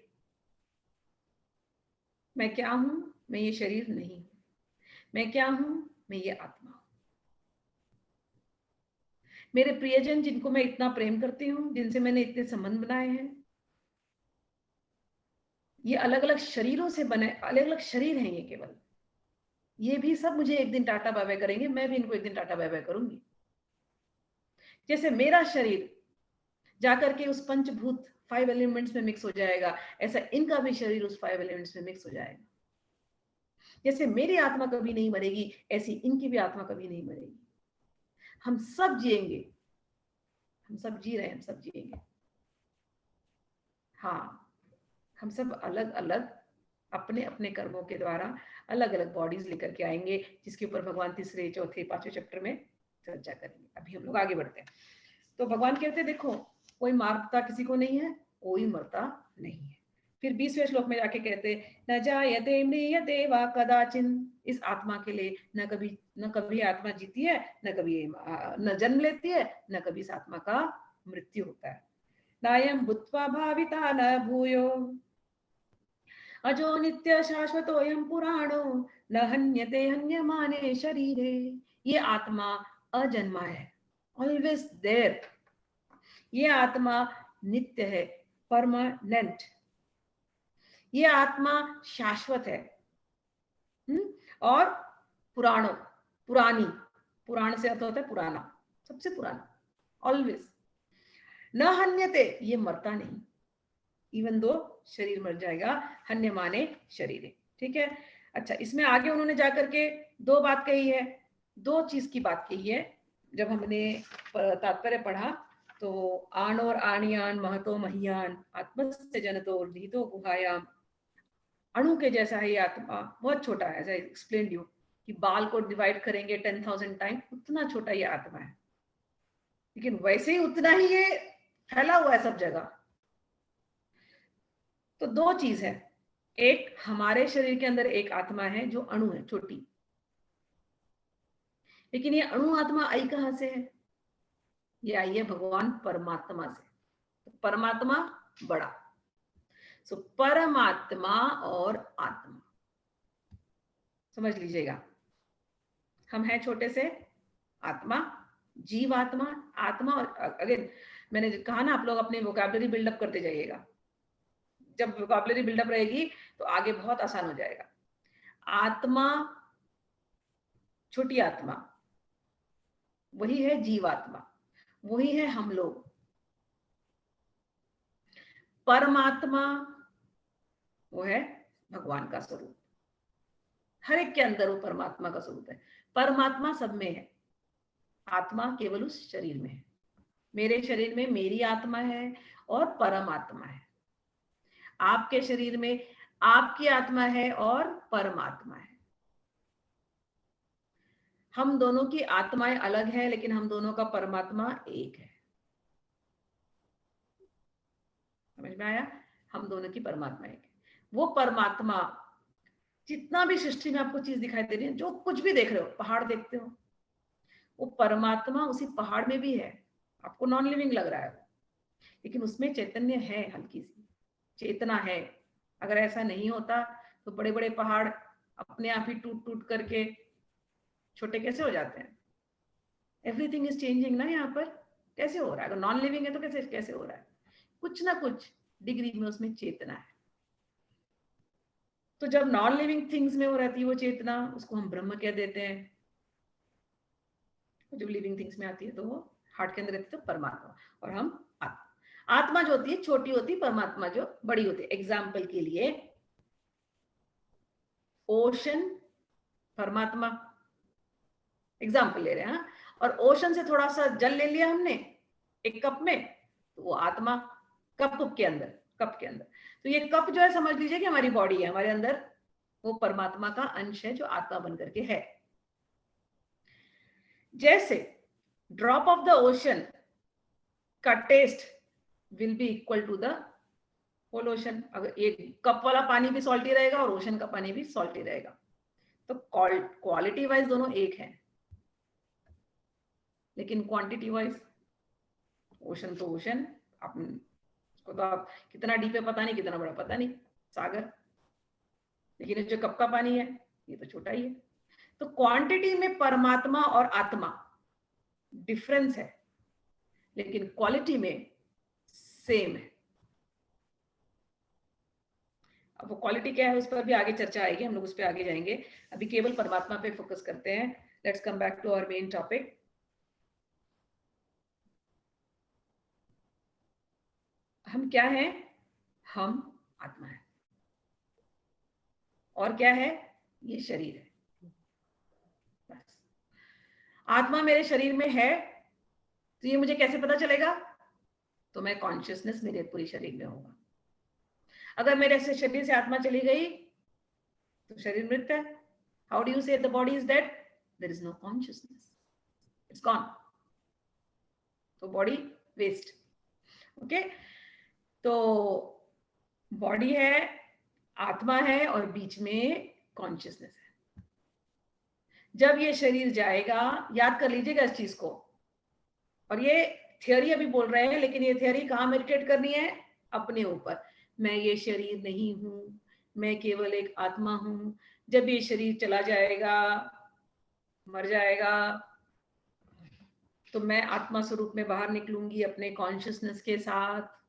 Speaker 2: मैं क्या हूं? मैं ये शरीर नहीं हूं। मैं क्या हूं? मैं ये आत्मा हूं। मेरे प्रियजन जिनको मैं इतना प्रेम करती हूँ, जिनसे मैंने इतने संबंध बनाए हैं, ये अलग अलग शरीरों से बने, अलग अलग शरीर हैं ये केवल। ये भी सब मुझे एक दिन टाटा बाय बाय करेंगे, मैं भी इनको एक दिन टाटा बाय बाय करूंगी। जैसे मेरा शरीर जाकर के उस पंचभूत 5 एलिमेंट्स में मिक्स हो जाएगा, ऐसा इनका भी शरीर उस 5 एलिमेंट्स में मिक्स हो जाएगा। जैसे मेरी आत्मा कभी नहीं मरेगी, ऐसी इनकी भी आत्मा कभी नहीं मरेगी। हम सब जिएंगे, हम सब जी रहे हैं, हम सब जिएंगे। हाँ, हम सब अलग अलग अपने अपने कर्मों के द्वारा अलग अलग बॉडीज लेकर के आएंगे, जिसके ऊपर भगवान तीसरे, चौथे, 5वें चैप्टर में चर्चा करेंगे। अभी हम लोग आगे बढ़ते हैं। तो भगवान कहते हैं देखो, कोई मारता किसी को नहीं है, कोई मरता नहीं है। फिर 20वें श्लोक में जाके कहते न जायते म्रियते वा कदाचिन, इस आत्मा के लिए न कभी आत्मा जीती है, न कभी न जन्म लेती है, न कभी इस आत्मा का मृत्यु होता है। नायं भूत्वा भाविता न भूयो अजो नित्य शाश्वतोयं पुराणो न हन्यते हन्यमाने शरीरे। ये आत्मा अजन्मा है, ऑलवेज देयर। ये आत्मा नित्य है, परमानेंट। ये आत्मा शाश्वत है। और पुराणों, पुरानी, पुराण से अर्थ होता है पुराना, सबसे पुराना, ऑलवेज। न हन्यते, ये मरता नहीं, इवन दो शरीर मर जाएगा, हन्य माने शरीर, ठीक है। अच्छा, इसमें आगे उन्होंने जाकर के दो बात कही है, दो चीज की बात कही है। जब हमने तात्पर्य पढ़ा तो आण और आणियान महतो महियान आत्मस्य जनतो निहितो गुहायाम, अणु के जैसा है ये आत्मा, बहुत छोटा है, ऐसा एक्सप्लेन यू कि बाल को डिवाइड करेंगे 10,000 टाइम, उतना छोटा ये आत्मा है, लेकिन वैसे ही उतना ही ये फैला हुआ है सब जगह। तो दो चीज है, एक हमारे शरीर के अंदर एक आत्मा है जो अणु है, छोटी, लेकिन ये अणु आत्मा आई कहां से है? ये आई है भगवान परमात्मा से। तो परमात्मा बड़ा, सो परमात्मा और आत्मा समझ लीजिएगा। हम हैं छोटे से आत्मा, जीव आत्मा, आत्मा। और अगेन मैंने कहा ना, आप लोग अपने वोकैबुलरी बिल्डअप करते जाइएगा, जब वोकैबुलरी बिल्डअप रहेगी तो आगे बहुत आसान हो जाएगा। आत्मा, छोटी आत्मा, वही है जीवात्मा, वही है हम लोग। परमात्मा वो है भगवान का स्वरूप, हर एक के अंदर वो परमात्मा का स्वरूप है। परमात्मा सब में है, आत्मा केवल उस शरीर में है। मेरे शरीर में मेरी आत्मा है और परमात्मा है, आपके शरीर में आपकी आत्मा है और परमात्मा है। हम दोनों की आत्माएं अलग है, लेकिन हम दोनों का परमात्मा एक है। समझ में आया? हम दोनों की परमात्मा एक है। वो परमात्मा, जितना भी सृष्टि में आपको चीज दिखाई दे रही है, जो कुछ भी देख रहे हो, पहाड़ देखते हो, वो परमात्मा उसी पहाड़ में भी है। आपको नॉन लिविंग लग रहा है, लेकिन उसमें चैतन्य है, हल्की सी चेतना है। अगर ऐसा नहीं होता तो बड़े बड़े पहाड़ अपने आप ही टूट टूट करके छोटे कैसे हो जाते हैं? एवरीथिंग इज चेंजिंग ना, यहाँ पर कैसे हो रहा है? अगर नॉन लिविंग है तो कैसे कैसे हो रहा है? कुछ ना कुछ डिग्री में उसमें चेतना है। तो जब नॉन लिविंग थिंग्स में हो रहती है वो चेतना, उसको हम ब्रह्म कह देते हैं। जब लिविंग थिंग्स में आती है तो वो हार्ट के अंदर रहती है, तो परमात्मा। और हम आत्मा, आत्मा जो होती है छोटी होती है, परमात्मा जो बड़ी होती है। एग्जाम्पल के लिए ओशन, परमात्मा, एग्जाम्पल ले रहे हैं, और ओशन से थोड़ा सा जल ले लिया हमने एक कप में, तो वो आत्मा कप के अंदर, कप के अंदर। तो ये कप जो है, समझ लीजिए कि हमारी बॉडी है, हमारे अंदर वो परमात्मा का अंश है जो आत्मा बन करके है। जैसे ड्रॉप ऑफ द ओशन का taste will be equal to the whole ocean. अगर एक कप वाला पानी भी सॉल्टी रहेगा और ओशन का पानी भी सॉल्टी रहेगा, तो क्वालिटी वाइज दोनों एक है, लेकिन क्वांटिटी वाइज ओशन तो ओशन, उसको तो आप कितना डीप है पता नहीं, कितना बड़ा पता नहीं, सागर। लेकिन जो कप का पानी है ये तो छोटा ही है। तो क्वांटिटी में परमात्मा और आत्मा डिफरेंस है, लेकिन क्वालिटी में सेम है। अब वो क्वालिटी क्या है उस पर भी आगे चर्चा आएगी, हम लोग उस पर आगे जाएंगे। अभी केवल परमात्मा पे फोकस करते हैं। Let's come back to our main topic. हम क्या हैं? हम आत्मा है। और क्या है? ये शरीर है, बस। आत्मा मेरे शरीर में है, तो ये मुझे कैसे पता चलेगा? तो मैं कॉन्शियसनेस मेरे पूरे शरीर में होगा। अगर मेरे से शरीर से आत्मा चली गई तो शरीर मृत है। How do you say the body is dead? There is no consciousness, it's gone. तो बॉडी वेस्ट। ओके, तो बॉडी है, आत्मा है, और बीच में कॉन्शियसनेस है। जब ये शरीर जाएगा, याद कर लीजिएगा इस चीज को, और ये थियोरी अभी बोल रहे हैं, लेकिन ये थियोरी कहाँ मेडिटेट करनी है? अपने ऊपर। मैं ये शरीर नहीं हूं, मैं केवल एक आत्मा हूं। जब ये शरीर चला जाएगा, मर जाएगा, तो मैं आत्मा स्वरूप में बाहर निकलूंगी अपने कॉन्शियसनेस के साथ।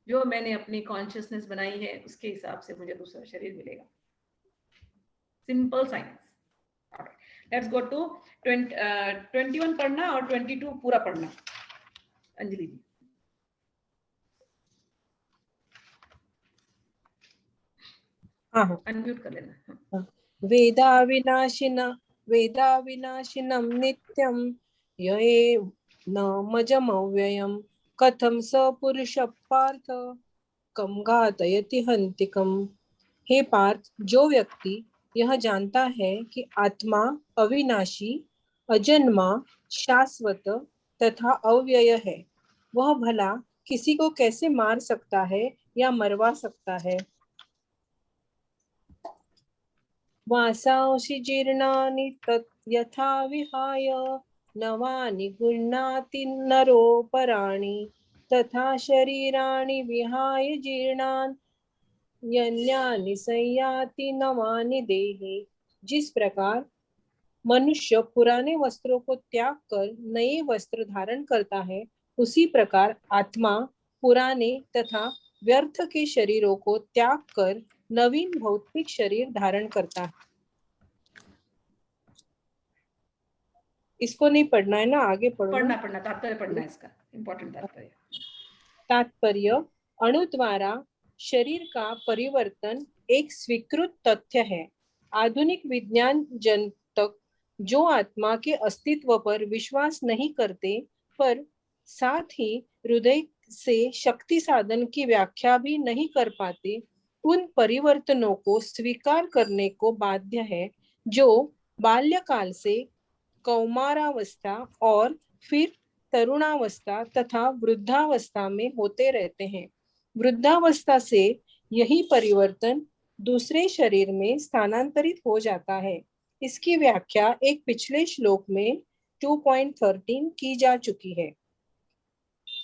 Speaker 2: जो मैंने अपनी कॉन्शियसनेस बनाई है उसके हिसाब से मुझे दूसरा शरीर मिलेगा। Simple science, let's go to 21 पढ़ना और 22 पूरा पढ़ना। अंजलि जी
Speaker 1: हाँ हाँ।
Speaker 2: अनम्यूट कर लेना।
Speaker 1: वेदा विनाशिनं नित्यं ये न मजमव्ययम् कथं स पुरुष पार्थ कम घातयति हन्तिकम्। हे पार्थ, जो व्यक्ति यह जानता है कि आत्मा अविनाशी, अजन्मा, शाश्वत तथा अव्यय है, वह भला किसी को कैसे मार सकता है या मरवा सकता है। वासांसि जीर्णानि तत् यथा विहाय नवानि गृह्णाति नरोपराणि तथा शरीराणि विहाय जीर्णानि अन्यानि संयाति नवानि देहि। जिस प्रकार मनुष्य पुराने वस्त्रों को त्याग कर नए वस्त्र धारण करता है, उसी प्रकार आत्मा पुराने तथा व्यर्थ के शरीरों को त्याग कर नवीन भौतिक शरीर धारण करता है। इसको नहीं पढ़ना है ना, आगे पढ़ो।
Speaker 2: पढ़ना तात्पर्य पढ़ना है इसका, इंपॉर्टेंट तात्पर्य।
Speaker 1: तात्पर्य, अणु द्वारा शरीर का परिवर्तन एक स्वीकृत तथ्य है। आधुनिक विज्ञान जन तक जो आत्मा के अस्तित्व पर विश्वास नहीं करते, पर साथ ही हृदय से शक्ति साधन की व्याख्या भी नहीं कर पाते, उन परिवर्तनों को स्वीकार करने को बाध्य है जो बाल्यकाल से कौमारावस्था और फिर तरुणावस्था तथा वृद्धावस्था में होते रहते हैं। वृद्धावस्था से यही परिवर्तन दूसरे शरीर में स्थानांतरित हो जाता है। इसकी व्याख्या एक पिछले श्लोक में 2.13 की जा चुकी है।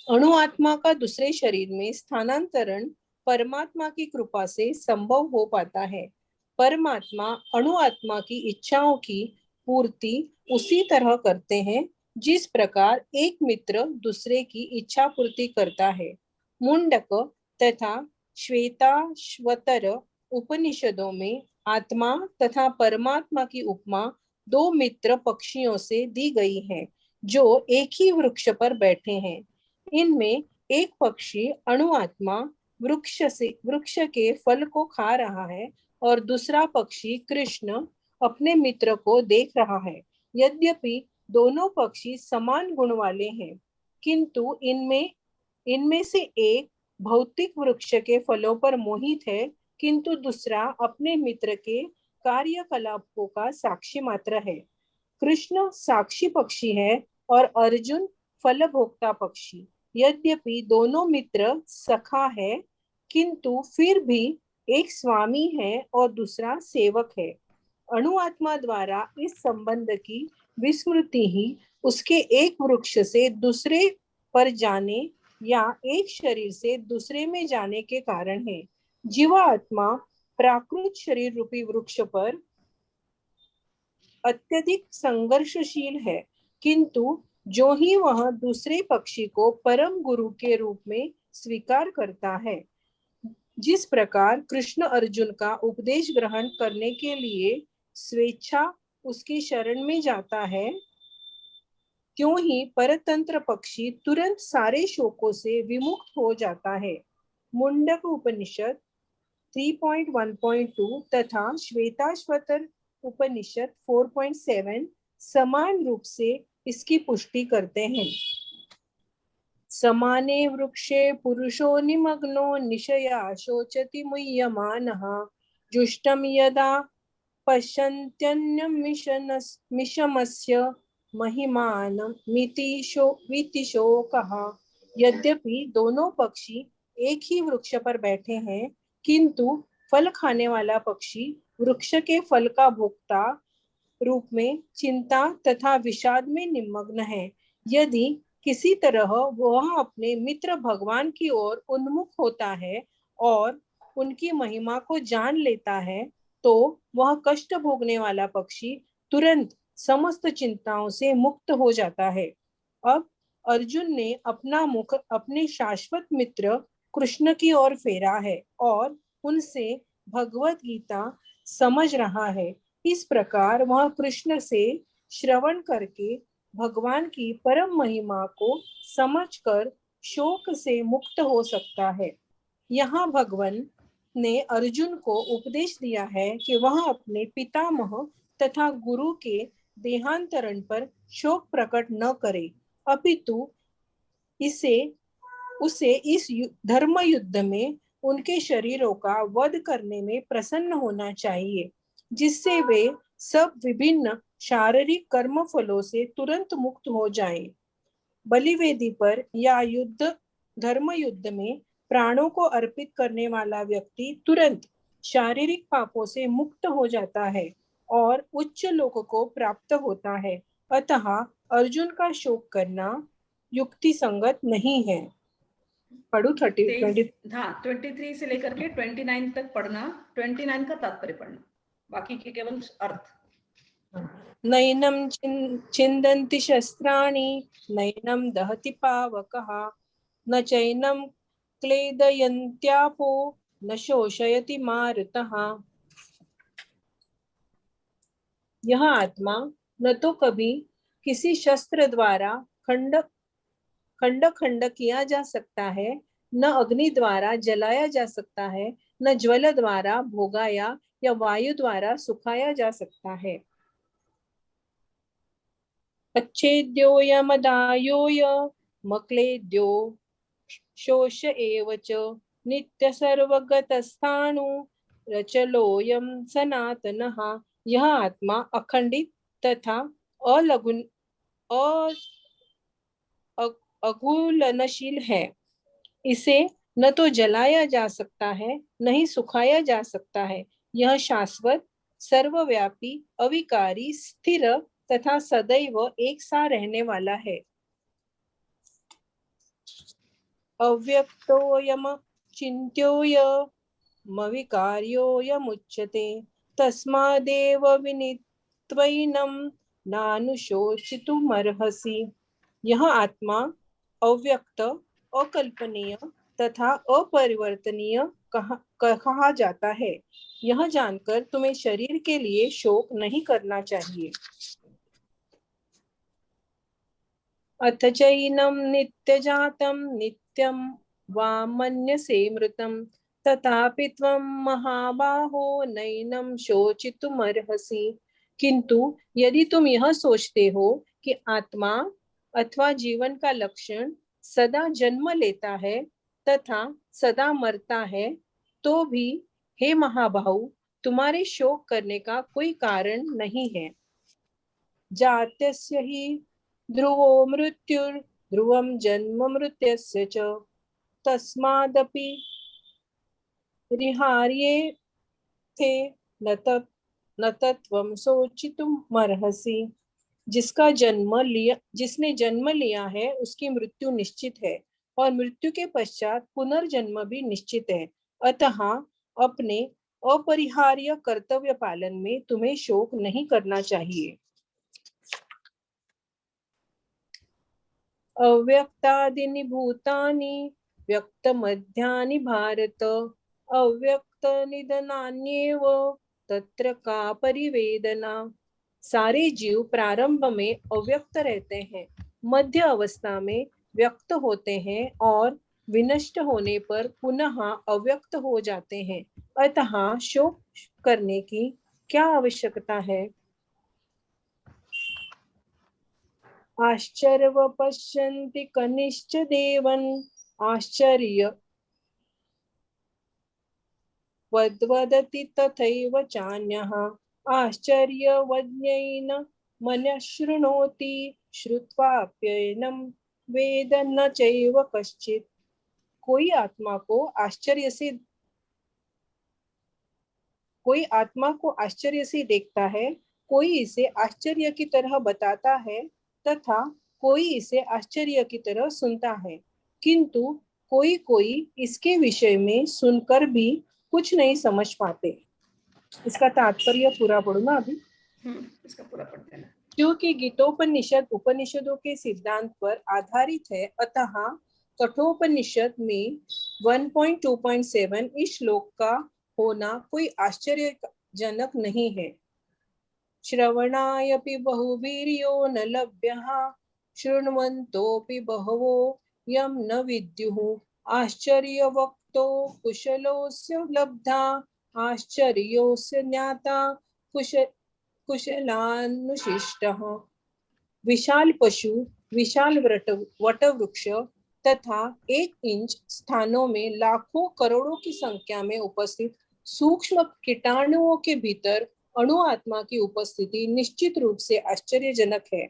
Speaker 1: अणु आत्मा का दूसरे शरीर में स्थानांतरण परमात्मा की कृपा से संभव हो पाता है। परमात्मा अणु आत्मा की इच्छाओं की पूर्ति उसी तरह करते हैं जिस प्रकार एक मित्र दूसरे की इच्छा पूर्ति करता है। मुंडक तथा श्वेताश्वतर उपनिषदों में आत्मा तथा परमात्मा की उपमा दो मित्र पक्षियों से दी गई है जो एक ही वृक्ष पर बैठे हैं। इनमें एक पक्षी अणु आत्मा वृक्ष के फल को खा रहा है और दूसरा पक्षी कृष्ण अपने मित्र को देख रहा है। यद्यपि दोनों पक्षी समान गुण वाले हैं, किंतु इनमें से एक भौतिक वृक्ष के फलों पर मोहित है, किंतु दूसरा अपने मित्र के कार्यकलापों का साक्षी मात्र है। कृष्ण साक्षी पक्षी है और अर्जुन फलभोक्ता पक्षी। यद्यपि दोनों मित्र सखा है, किंतु फिर भी एक स्वामी है और दूसरा सेवक है। अणु आत्मा द्वारा इस संबंध की विस्मृति ही उसके एक वृक्ष से दूसरे पर जाने या एक शरीर से दूसरे में जाने के कारण है। जीवात्मा प्राकृत शरीर रूपी वृक्ष पर अत्यधिक संघर्षशील है, किंतु जो ही वह दूसरे पक्षी को परम गुरु के रूप में स्वीकार करता है, जिस प्रकार कृष्ण अर्जुन का उपदेश ग्रहण करने के लिए स्वेच्छा उसकी शरण में जाता है, क्यों ही परतंत्र पक्षी तुरंत सारे शोकों से विमुक्त हो जाता है। मुंडक उपनिषद 3.1.2 तथा श्वेताश्वतर उपनिषद 4.7 समान रूप से इसकी पुष्टि करते हैं। समाने वृक्षे पुरुषो निमग्नो निशया शोचति मुह्यमानः जुष्टं यदा पश्यन्त्यन्यमिषमस्य महिमानमिति शोकः। यद्यपि दोनों पक्षी एक ही वृक्ष पर बैठे हैं, किंतु फल खाने वाला पक्षी वृक्ष के फल का भोक्ता रूप में चिंता तथा विषाद में निमग्न है। यदि किसी तरह वह अपने मित्र भगवान की ओर उन्मुख होता है और उनकी महिमा को जान लेता है, तो वह कष्ट भोगने वाला पक्षी तुरंत समस्त चिंताओं से मुक्त हो जाता है। अब अर्जुन ने अपना मुख अपने शाश्वत मित्र कृष्ण की ओर फेरा है और उनसे भगवत गीता समझ रहा है। इस प्रकार वह कृष्ण से श्रवण करके भगवान की परम महिमा को समझकर शोक से मुक्त हो सकता है। यहाँ भगवान ने अर्जुन को उपदेश दिया है कि वह अपने पितामह तथा गुरु के देहांतरण पर शोक प्रकट न करे, अपितु उसे इस धर्म युद्ध में उनके शरीरों का वध करने में प्रसन्न होना चाहिए, जिससे वे सब विभिन्न शारीरिक कर्म फलों से तुरंत मुक्त हो जाएं। बलिवेदी पर या धर्म युद्ध में प्राणों को अर्पित करने वाला व्यक्ति तुरंत शारीरिक पापों से मुक्त हो जाता है और उच्च लोक को प्राप्त होता है। अतः अर्जुन का शोक करना युक्ति संगत नहीं है। पढ़ू 20
Speaker 2: हाँ 23 से लेकर के 29 तक पढ़ना, 29 का तात्पर्य पढ़ना, बाकी के केवल अर्थ।
Speaker 1: नैनं छिन्दन्ति शस्त्राणि नैनं दहति पावकः न चैनं क्लेदयन्त्यापो न शोषयति मारुतः। यह आत्मा न तो कभी किसी शस्त्र द्वारा खंड खंड किया जा सकता है, न अग्नि द्वारा जलाया जा सकता है, न ज्वल द्वारा भोगाया या वायु द्वारा सुखाया जा सकता है। अच्छेद्योयमदायोय मक्लेद्यो शोष एव च नित्य सर्वगतस्थाणु रचलोयम सनातनः। यह आत्मा अखंडित तथा अघुलनशील है। इसे न तो जलाया जा सकता है, न ही सुखाया जा सकता है। यह शाश्वत, सर्वव्यापी, अविकारी, स्थिर तथा सदैव एक सा रहने वाला है। अव्यक्तोयम चिन्त्योयमविकार्योयमुच्यते तस्मादेव विनित्वैनं नानुशोचितुमर्हसि। यह आत्मा अव्यक्त, अकल्पनीय तथा अपरिवर्तनीय कहा जाता है। यह जानकर तुम्हें शरीर के लिए शोक नहीं करना चाहिए। अथ चैनं नित्यजातं नित्यं वा मन्यसे मृतं तथापि त्वं महाबाहो नैनं शोचितुमर्हसि। किंतु यदि तुम यह सोचते हो कि आत्मा अथवा जीवन का लक्षण सदा जन्म लेता है तथा सदा मरता है, तो भी हे महाबाहु, तुम्हारे शोक करने का कोई कारण नहीं है। जात्यस्य हि ध्रुवो मृत्युर्ध्रुवं जन्म मृत्यस्य च तस्मादपि रिहार्येथे न तत्त्वं शोचितुमर्हसि। जिसने जन्म लिया है उसकी मृत्यु निश्चित है और मृत्यु के पश्चात पुनर्जन्म भी निश्चित है। अतः अपने अपरिहार्य कर्तव्य पालन में तुम्हें शोक नहीं करना चाहिए। अव्यक्तादीनि भूतानि व्यक्तमध्यानि भारत अव्यक्तनिधनान्येव तत्र का परिवेदना। सारे जीव प्रारंभ में अव्यक्त रहते हैं, मध्य अवस्था में व्यक्त होते हैं और विनष्ट होने पर पुनः अव्यक्त हो जाते हैं। अतः शोक करने की क्या आवश्यकता है। आश्चर्य पश्यन्ति कनिश्च देवन् आश्चर्य वदति तथैव चान्यः आश्चर्यवज्ञेन मनः शृणोति श्रुत्वाप्येनं वेद न चैव कश्चित्। कोई आत्मा को आश्चर्य से देखता है, कोई इसे आश्चर्य की तरह बताता है तथा कोई इसे आश्चर्य की तरह सुनता है, किंतु कोई इसके विषय में सुनकर भी कुछ नहीं समझ पाते। इसका तात्पर्य पूरा पढ़ू ना अभी।
Speaker 2: इसका पूरा पढ़ देना।
Speaker 1: क्योंकि गीतोपनिषद उपनिषदों के सिद्धांत पर आधारित है, अतः कठोपनिषद में 1.2.7 इस श्लोक का होना कोई आश्चर्यजनक नहीं है। श्रवणायपि बहुवीर्यो न लभ्यः शृण्वन्तोऽपि बहवो यं न विद्युः आश्चर्यवक्तो कुशलोऽस्य लब्धा आश्चर्योऽस्य ज्ञाता कुशलानुशिष्टः। विशाल पशु, विशाल वटवृक्ष तथा 1 इंच स्थानों में लाखों करोड़ों की संख्या में उपस्थित सूक्ष्म कीटाणुओं के भीतर अणु आत्मा की उपस्थिति निश्चित रूप से आश्चर्यजनक है।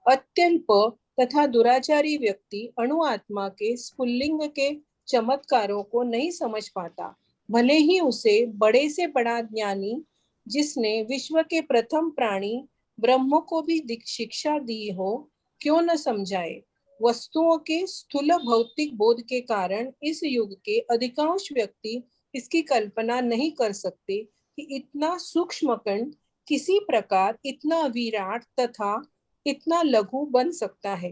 Speaker 1: अत्यल्प तथा दुराचारी व्यक्ति अणु आत्मा के स्फुल्लिंग के चमत्कारों को नहीं समझ पाता, भले ही उसे बड़े से बड़ा ज्ञानी जिसने विश्व के प्रथम प्राणी ब्रह्म को भी शिक्षा दी हो क्यों न समझाए। वस्तुओं के स्थूल भौतिक बोध के कारण इस युग के अधिकांश व्यक्ति इसकी कल्पना नहीं कर सकते कि इतना सूक्ष्म कण किसी प्रकार इतना विराट तथा इतना लघु बन सकता है।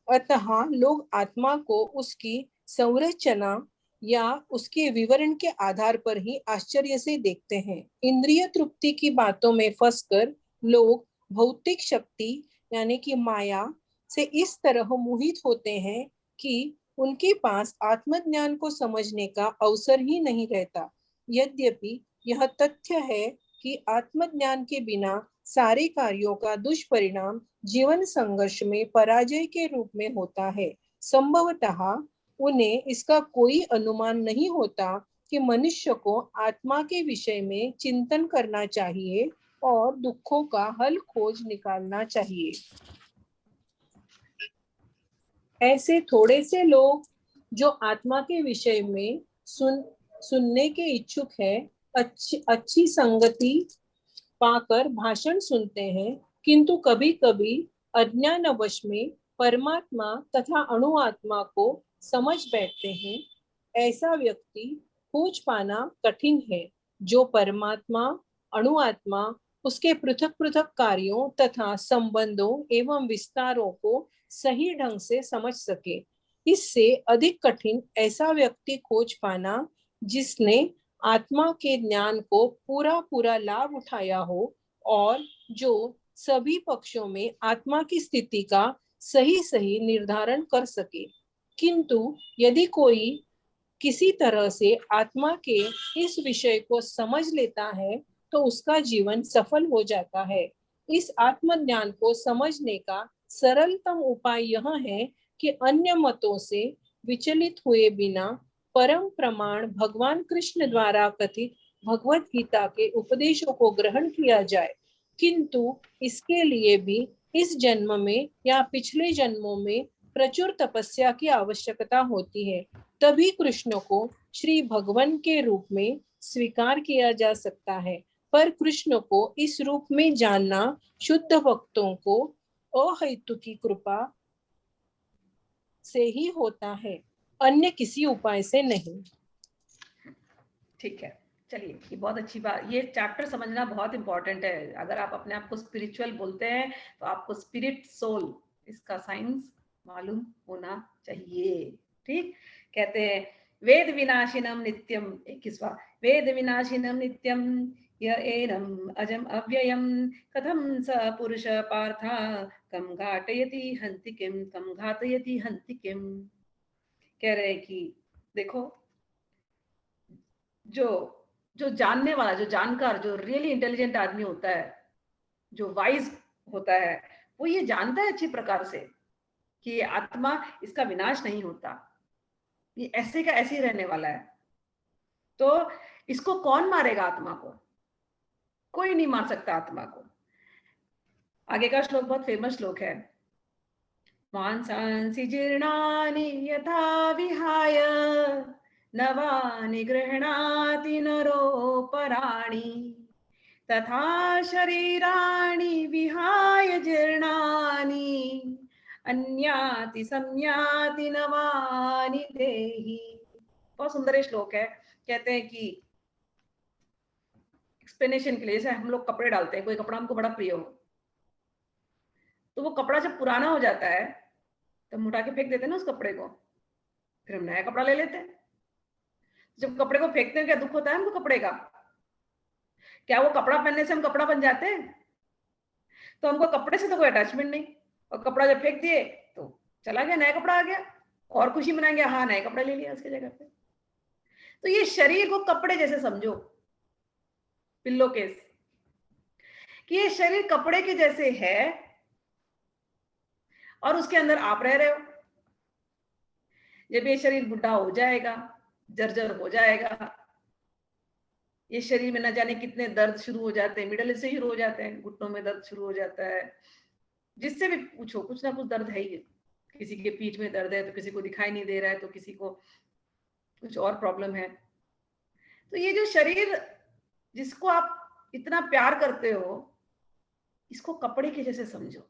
Speaker 1: अतः लोग आत्मा को उसकी संरचना या उसके विवरण के आधार पर ही आश्चर्य से देखते हैं। इंद्रिय तृप्ति की बातों में फंसकर लोग भौतिक शक्ति यानी कि माया से इस तरह मोहित होते हैं कि उनके पास आत्मज्ञान को समझने का अवसर ही नहीं रहता। यद्यपि यह तथ्य है कि आत्मज्ञान के बिना सारे कार्यों का दुष्परिणाम जीवन संघर्ष में पराजय के रूप में होता है। संभवतः उन्हें इसका कोई अनुमान नहीं होता कि मनुष्य को आत्मा के विषय में चिंतन करना चाहिए और दुखों का हल खोज निकालना चाहिए। ऐसे थोड़े से लोग जो आत्मा के विषय में सुनने के इच्छुक है, अच्छी संगति पाकर भाषण सुनते हैं, किंतु कभी कभी अज्ञानवश में परमात्मा तथा अणु आत्मा को समझ बैठते हैं। ऐसा व्यक्ति खोज पाना कठिन है जो परमात्मा, अणु आत्मा, उसके पृथक पृथक कार्यों तथा संबंधों एवं विस्तारों को सही ढंग से समझ सके। इससे अधिक कठिन ऐसा व्यक्ति खोज पाना जिसने आत्मा के ज्ञान को पूरा पूरा लाभ उठाया हो और जो सभी पक्षों में आत्मा की स्थिति का सही सही निर्धारण कर सके। किंतु यदि कोई किसी तरह से आत्मा के इस विषय को समझ लेता है तो उसका जीवन सफल हो जाता है। इस आत्मज्ञान को समझने का सरलतम उपाय यह है कि अन्य मतों से विचलित हुए बिना परम प्रमाण भगवान कृष्ण द्वारा कथित भगवत गीता के उपदेशों को ग्रहण किया जाए। किंतु इसके लिए भी इस जन्म में या पिछले जन्मों में प्रचुर तपस्या की आवश्यकता होती है, तभी कृष्ण को श्री भगवान के रूप में स्वीकार किया जा सकता है। पर कृष्ण को इस रूप में जानना शुद्ध भक्तों को अहेतुक की कृपा से ही होता है, अन्य किसी उपाय से नहीं।
Speaker 2: ठीक है, चलिए, ये बहुत अच्छी बात। ये चैप्टर समझना बहुत इंपॉर्टेंट है। अगर आप अपने आप को स्पिरिचुअल बोलते हैं तो आपको स्पिरिट सोल इसका साइंस मालूम होना चाहिए। ठीक, कहते हैं वेद विनाशिनम नित्यम, 21वां, वेद विनाशिनम नित्यम य एनम अजम अव्ययम कथम स पुरुष पार्थ कम घाटयति हन्ति किम, कम घातयति हन्ति किम। कह रहे हैं कि देखो, जो जो जानने वाला, जो जानकार, जो रियली इंटेलिजेंट आदमी होता है, जो वाइज होता है, वो ये जानता है अच्छी प्रकार से कि ये आत्मा, इसका विनाश नहीं होता, ये ऐसे का ऐसे ही रहने वाला है। तो इसको कौन मारेगा? आत्मा को कोई नहीं मार सकता। आत्मा को आगे का श्लोक बहुत फेमस श्लोक है, मांसांसि जीर्णानि यथा विहाय नवानि गृह्णाति नरोपराणि तथा शरीराणि विहाय जीर्णानि अन्याति संयाति नवानि देहि। बहुत सुंदर श्लोक है। कहते हैं कि एक्सप्लेनेशन के लिए, जैसे हम लोग कपड़े डालते हैं, कोई कपड़ा हमको बड़ा प्रिय हो, तो वो कपड़ा जब पुराना हो जाता है तो हम उठा के फेंक देते हैं ना उस कपड़े को, फिर हम नया कपड़ा ले लेते हैं। जब कपड़े को फेंकते हैं क्या दुख होता है हमको कपड़े का? क्या वो कपड़ा पहनने से हम कपड़ा बन जाते हैं? तो हमको कपड़े से तो कोई अटैचमेंट नहीं, और कपड़ा जब फेंक दिए तो चला गया, नया कपड़ा आ गया, और खुशी मनाएंगे, हाँ नए कपड़े ले लिया उसकी जगह पे। तो ये शरीर को कपड़े जैसे समझो, पिल्लो केस, कि ये शरीर कपड़े के जैसे है और उसके अंदर आप रह रहे हो। जब ये शरीर बुढ़ा हो जाएगा, जर्जर हो जाएगा, ये शरीर में न जाने कितने दर्द शुरू हो जाते हैं, मिडल से शुरू हो जाते हैं, घुटनों में दर्द शुरू हो जाता है, जिससे भी पूछो कुछ ना कुछ दर्द है ही। किसी के पीठ में दर्द है तो किसी को दिखाई नहीं दे रहा है, तो किसी को कुछ और प्रॉब्लम है। तो ये जो शरीर जिसको आप इतना प्यार करते हो, इसको कपड़े के जैसे समझो।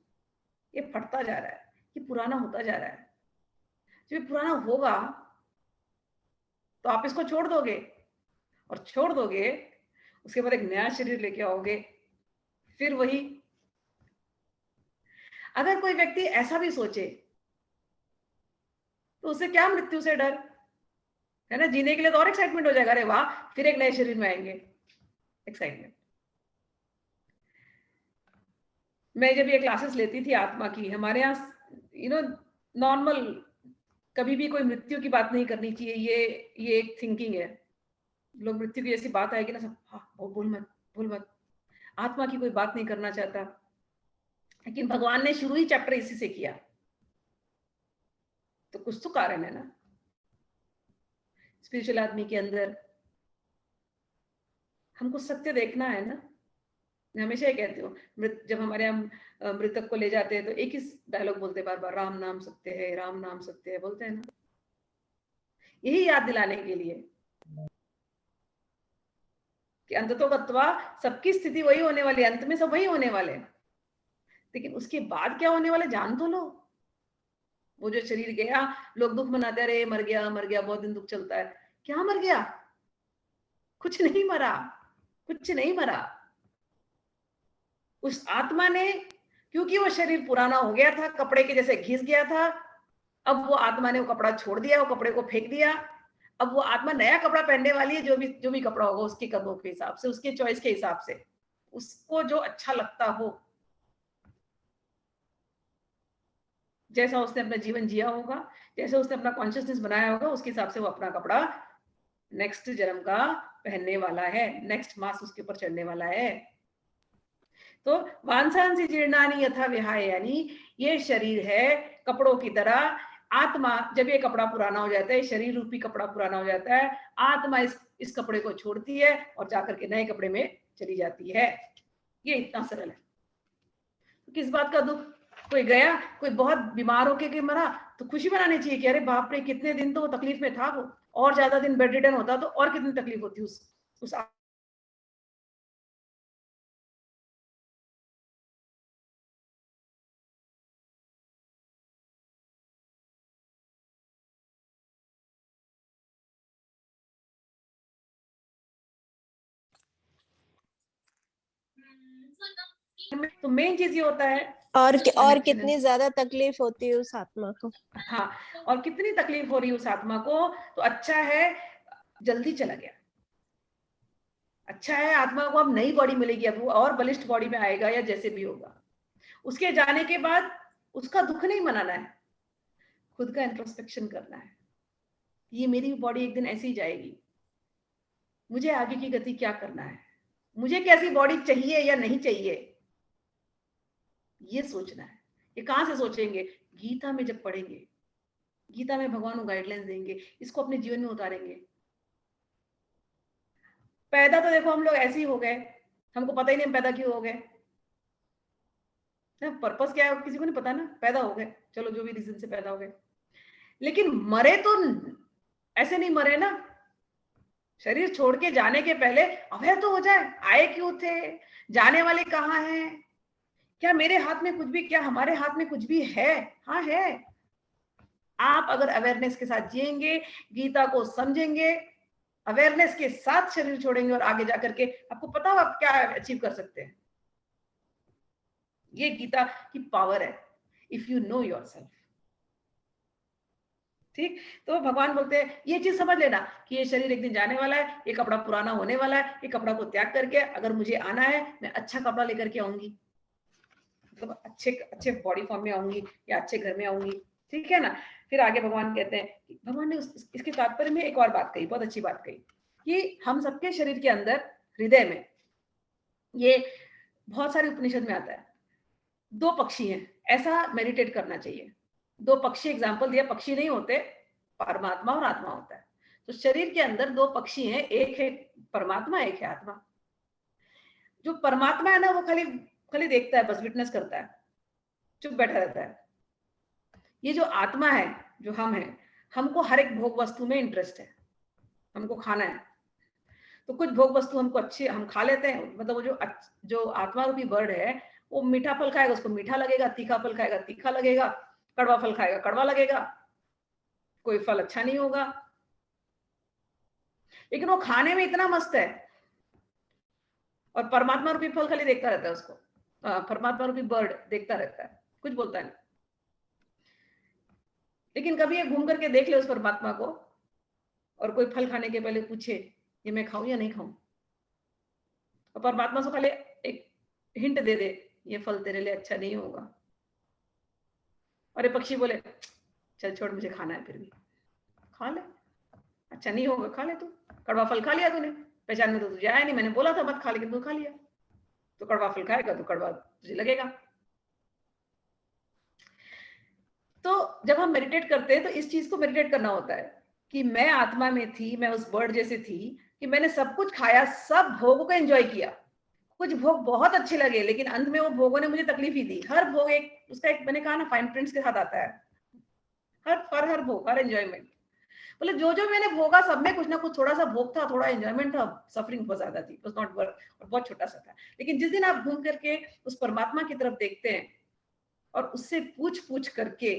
Speaker 2: ये फटता जा रहा है, ये पुराना होता जा रहा है। जब ये पुराना होगा तो आप इसको छोड़ दोगे, और छोड़ दोगे उसके बाद एक नया शरीर लेके आओगे, फिर वही। अगर कोई व्यक्ति ऐसा भी सोचे तो उसे क्या मृत्यु से डर है ना, जीने के लिए तो और एक्साइटमेंट हो जाएगा, अरे वाह फिर एक नए शरीर में आएंगे, एक्साइटमेंट। मैं जब ये क्लासेस लेती थी आत्मा की, हमारे यहाँ नॉर्मल, कभी भी कोई मृत्यु की बात नहीं करनी चाहिए, ये एक थिंकिंग है। लोग मृत्यु की जैसी बात आएगी ना, सब हाँ बोल मत, आत्मा की कोई बात नहीं करना चाहता। लेकिन भगवान ने शुरू ही चैप्टर इसी से किया, तो कुछ तो कारण है ना स्पिरिचुअल आदमी के अंदर। हमको सत्य देखना है ना। मैं हमेशा ये कहती हूँ, जब हमारे यहाँ मृतक को ले जाते हैं तो एक ही डायलॉग बोलते बार बार, राम नाम सत्य है, राम नाम सत्य है, बोलते हैं ना, यही याद दिलाने के लिए कि अंततोगत्वा सबकी स्थिति वही होने वाली है, अंत में सब वही होने वाले हैं। लेकिन उसके बाद क्या होने वाले जान तो लो। वो जो शरीर गया, लोग दुख मनाते रहे, मर गया मर गया, बहुत दिन दुख चलता है। क्या मर गया? कुछ नहीं मरा, कुछ नहीं मरा। उस आत्मा ने, क्योंकि वो शरीर पुराना हो गया था, कपड़े के जैसे घिस गया था, अब वो आत्मा ने वो कपड़ा छोड़ दिया, वो कपड़े को फेंक दिया। अब वो आत्मा नया कपड़ा पहनने वाली है, जो भी कपड़ा होगा उसके कर्मों के हिसाब से, उसके चॉइस के हिसाब से, उसको जो अच्छा लगता हो, जैसा उसने अपना जीवन जिया होगा, जैसे उसने अपना कॉन्शियसनेस बनाया होगा, उसके हिसाब से वो अपना कपड़ा नेक्स्ट जन्म का पहनने वाला है, नेक्स्ट मास उसके ऊपर चढ़ने वाला है। तो वांसांसी जीर्णानि यथा विहाय, यानी ये शरीर है कपड़ों की तरह। आत्मा जब ये कपड़ा पुराना हो जाता है, शरीर रूपी कपड़ा पुराना हो जाता है, आत्मा इस कपड़े को छोड़ती है और जाकर के नए कपड़े में चली जाती है। ये इतना सरल है। तो किस बात का दुख? कोई गया, कोई बहुत बीमार होके के मरा, तो खुशी मनानी चाहिए कि अरे बाप रे कितने दिन तो वो तकलीफ में था, वो और ज्यादा दिन बेड रिडन होता तो और कितनी तकलीफ होती उस तो मेन चीज ये होता है।
Speaker 3: और कितनी ज्यादा तकलीफ होती है उस आत्मा को।
Speaker 2: हाँ, और कितनी तकलीफ हो रही है उस आत्मा को, तो अच्छा है जल्दी चला गया। अच्छा है आत्मा को अब नई बॉडी मिलेगी, अब वो और बलिष्ठ बॉडी में आएगा या जैसे भी होगा। उसके जाने के बाद उसका दुख नहीं मनाना है, खुद का इंट्रोस्पेक्शन करना है। ये मेरी बॉडी एक दिन ऐसी ही जाएगी, मुझे आगे की गति क्या करना है, मुझे कैसी बॉडी चाहिए या नहीं चाहिए, ये सोचना है। ये कहां से सोचेंगे? गीता में जब पढ़ेंगे, गीता में भगवान को गाइडलाइंस देंगे, इसको अपने जीवन में उतारेंगे। पैदा तो देखो हम लोग ऐसे ही हो गए, हमको पता ही नहीं हम पैदा क्यों हो गए, पर्पस क्या है किसी को नहीं पता ना, पैदा हो गए, चलो जो भी रीजन से पैदा हो गए। लेकिन मरे तो ऐसे नहीं मरे ना, शरीर छोड़ के जाने के पहले अवेयर तो हो जाए, आए क्यों थे, जाने वाले कहाँ हैं, क्या मेरे हाथ में कुछ भी, क्या हमारे हाथ में कुछ भी है? हाँ है। आप अगर अवेयरनेस के साथ जिएंगे, गीता को समझेंगे, अवेयरनेस के साथ शरीर छोड़ेंगे और आगे जाकर के आपको पता हो आप क्या अचीव कर सकते हैं। ये गीता की पावर है, इफ यू नो योरसेल्फ। ठीक, तो भगवान बोलते हैं ये चीज समझ लेना कि ये शरीर एक दिन जाने वाला है, ये कपड़ा पुराना होने वाला है, ये कपड़ा को त्याग करके अगर मुझे आना है, मैं अच्छा कपड़ा लेकर के आऊंगी। मतलब अच्छे अच्छे बॉडी फॉर्म में आऊंगी या अच्छे घर में आऊंगी, ठीक है ना। फिर आगे भगवान कहते हैं, भगवान ने इसके तात्पर्य में एक और बात कही, बहुत अच्छी बात कही, कि हम सबके शरीर के अंदर हृदय में, ये बहुत सारे उपनिषद में आता है, दो पक्षी हैं, ऐसा मेडिटेट करना चाहिए। दो पक्षी एग्जाम्पल दिया, पक्षी नहीं होते, परमात्मा और आत्मा होता है। तो शरीर के अंदर दो पक्षी हैं, एक है परमात्मा, एक है आत्मा। जो परमात्मा है ना, वो खाली खाली देखता है, बस विटनेस करता है, चुप बैठा रहता है। ये जो आत्मा है, जो हम है, हमको हर एक भोग वस्तु में इंटरेस्ट है, हमको खाना है। तो कुछ भोग वस्तु हमको अच्छी, हम खा लेते हैं, मतलब वो जो आत्मा रूपी बर्ड है, वो मीठा फल खाएगा, उसको मीठा लगेगा, तीखा फल खाएगा, तीखा लगेगा, कड़वा फल खाएगा, कड़वा लगेगा, कोई फल अच्छा नहीं होगा। लेकिन वो खाने में इतना मस्त है, और परमात्मा रूपी फल खाली देखता रहता है उसको, परमात्मा रूपी बर्ड देखता रहता है, कुछ बोलता नहीं। लेकिन कभी ये घूम करके देख ले उस परमात्मा को, और कोई फल खाने के पहले पूछे ये मैं खाऊं या नहीं खाऊं, और परमात्मा से पहले एक हिंट दे दे, ये फल तेरे लिए अच्छा नहीं होगा, और ये पक्षी बोले चल छोड़, मुझे खाना है, फिर भी खा ले, अच्छा नहीं होगा, खा ले तू, कड़वा फल खा लिया तूने, पहचान में तो तुझे आया नहीं, मैंने बोला था मत खा, लेकिन तू खा लिया, तो कड़वा फल खाएगा तो कड़वा तुझे लगेगा। तो जब हम मेडिटेट करते हैं तो इस चीज को मेडिटेट करना होता है कि मैं आत्मा में थी, मैं उस बर्ड जैसे थी कि मैंने सब कुछ खाया, सब भोगों को एंजॉय किया, कुछ भोग बहुत अच्छे लगे, लेकिन अंत में वो भोगों ने मुझे तकलीफ ही दी। हर भोग एक उसका एक, मैंने कहा ना, फाइन प्रिंट्स के साथ आता है, हर भोग, हर एंजॉयमेंट, मतलब जो जो मैंने भोगा सब में कुछ ना कुछ, थोड़ा सा भोग था, थोड़ा एंजॉयमेंट था, सफरिंग बहुत ज्यादा थी, वाज नॉट वर्थ, और बहुत छोटा सा था। लेकिन जिस दिन आप घूम करके उस परमात्मा की तरफ देखते हैं और उससे पूछ पूछ करके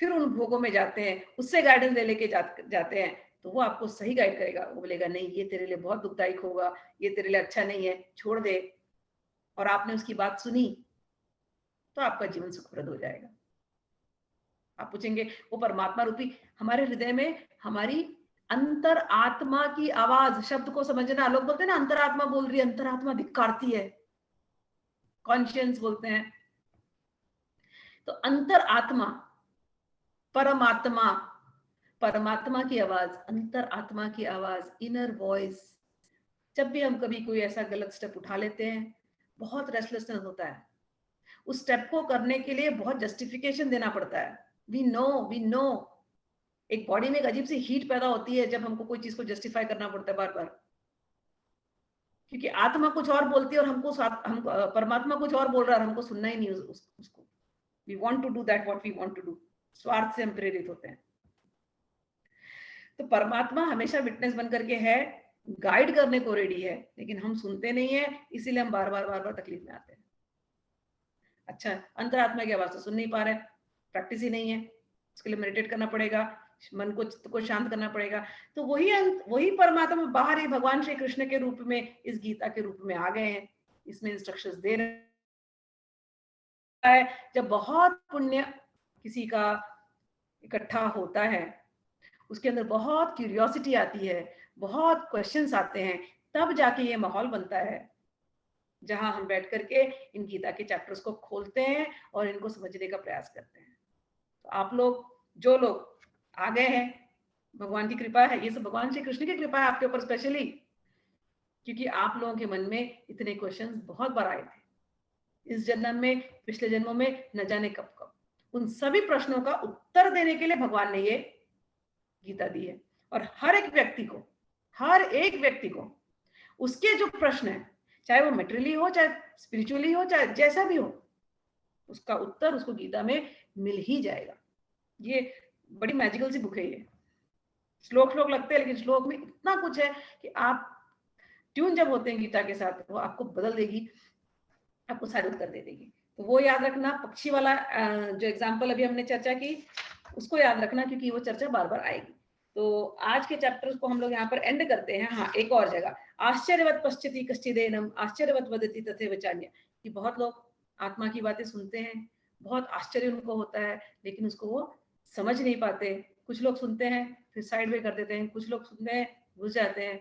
Speaker 2: फिर उन भोगों में जाते हैं, उससे गाइडेंस ले लेके जाते हैं, तो वो आपको सही गाइड करेगा। वो बोलेगा नहीं, ये तेरे लिए बहुत दुखदायक होगा, ये तेरे लिए अच्छा नहीं है, छोड़ दे, और आपने उसकी बात सुनी तो आपका जीवन सुखप्रद हो जाएगा। आप पूछेंगे वो परमात्मा रूपी हमारे हृदय में, हमारी अंतर आत्मा की आवाज, शब्द को समझना, लोग बोलते हैं ना अंतरात्मा बोल रही है, अंतरात्मा धिक्कारती है, कॉन्शियंस बोलते हैं। तो अंतर आत्मा, परमात्मा, परमात्मा की आवाज, अंतर आत्मा की आवाज, इनर वॉइस। जब भी हम कभी कोई ऐसा गलत स्टेप उठा लेते हैं, बहुत रेस्टलेसनेस होता है, उस स्टेप को करने के लिए बहुत जस्टिफिकेशन देना पड़ता है। वी नो एक बॉडी में एक अजीब सी हीट पैदा होती है जब हमको कोई चीज को जस्टिफाई करना पड़ता है बार बार, क्योंकि आत्मा कुछ और बोलती है और हम परमात्मा कुछ और बोल रहा है और हमको सुनना ही नहीं उसको। We want to do that what we want to do, स्वार्थ से हम प्रेरित होते हैं। तो परमात्मा हमेशा विटनेस बन करके है, गाइड करने को रेडी है, लेकिन हम सुनते नहीं है, इसीलिए हम बार बार तकलीफ में आते हैं। अच्छा, अंतरात्मा की आवाज तो सुन नहीं पा रहे, प्रैक्टिस ही नहीं है, उसके लिए मेडिटेट करना पड़ेगा, मन को, चित्त को शांत करना पड़ेगा। तो वही परमात्मा बाहर ही भगवान श्री कृष्ण के रूप में, इस गीता के रूप में आ गए हैं, इसमें इंस्ट्रक्शंस दे रहे हैं। जब बहुत पुण्य किसी का इकट्ठा होता है, उसके अंदर बहुत क्यूरियोसिटी आती है, बहुत क्वेश्चंस आते हैं, तब जाके ये माहौल बनता है जहां हम बैठ करके इन गीता के चैप्टर्स को खोलते हैं और इनको समझने का प्रयास करते हैं। तो आप लोग, जो लोग आ गए हैं, भगवान की कृपा है, ये सब भगवान श्री कृष्ण की कृपा है आपके ऊपर स्पेशली, क्योंकि आप लोगों के मन में इतने क्वेश्चंस बहुत बार आए थे इस जन्म में, पिछले जन्मों में, न जाने कब कब। उन सभी प्रश्नों का उत्तर देने के लिए भगवान ने ये गीता दी है, और हर एक व्यक्ति को उसके जो प्रश्न है, चाहे वो मेटेरियली हो, चाहे स्पिरिचुअली हो, चाहे जैसा भी हो, उसका उत्तर उसको गीता में मिल ही जाएगा। ये बड़ी मैजिकल सी बुक है ये। श्लोक लगते हैं, लेकिन श्लोक में इतना कुछ है कि आप ट्यून जब होते हैं गीता के साथ, वो आपको बदल देगी, आपको सारे उत्तर दे देगी। तो वो याद रखना, पक्षी वाला जो एग्जाम्पल अभी हमने चर्चा की, उसको याद रखना, क्योंकि वो चर्चा बार बार आएगी। तो आज के चैप्टर्स को हम लोग यहाँ पर एंड करते हैं। हाँ, एक और जगह, आश्चर्यवत पश्यति कश्चिदेनम आश्चर्यवत वदति तथैव चान्य, कि बहुत लोग आत्मा की बातें सुनते हैं, बहुत आश्चर्य उनको होता है, लेकिन उसको वो समझ नहीं पाते। कुछ लोग सुनते हैं फिर साइड वे कर देते हैं, कुछ लोग सुनते हैं घुस जाते हैं,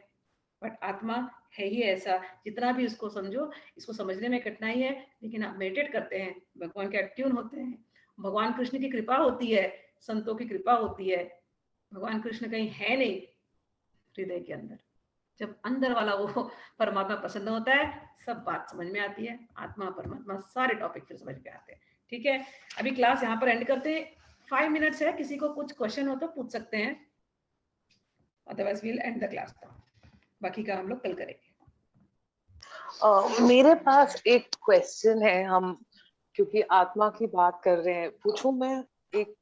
Speaker 2: बट आत्मा है ही ऐसा, जितना भी इसको समझो, इसको समझने में कठिनाई है, लेकिन आप मेडिटेट करते हैं, भगवान के ट्यून होते हैं, भगवान कृष्ण की कृपा होती है, संतों की कृपा होती है, भगवान कृष्ण कहीं है नहीं हृदय के अंदर, जब अंदर वाला वो परमात्मा पसंद होता है, सब बात समझ में आती है, आत्मा परमात्मा सारे टॉपिक फिर समझ में आते हैं। ठीक है, अभी क्लास यहाँ पर एंड करते हैं, 5 मिनट्स है, किसी को कुछ क्वेश्चन हो तो पूछ सकते हैं, otherwise we'll end the class, बाकी का हम लोग कल करेंगे।
Speaker 4: मेरे पास एक क्वेश्चन है, हम क्योंकि आत्मा की बात कर रहे हैं, पूछूं मैं? एक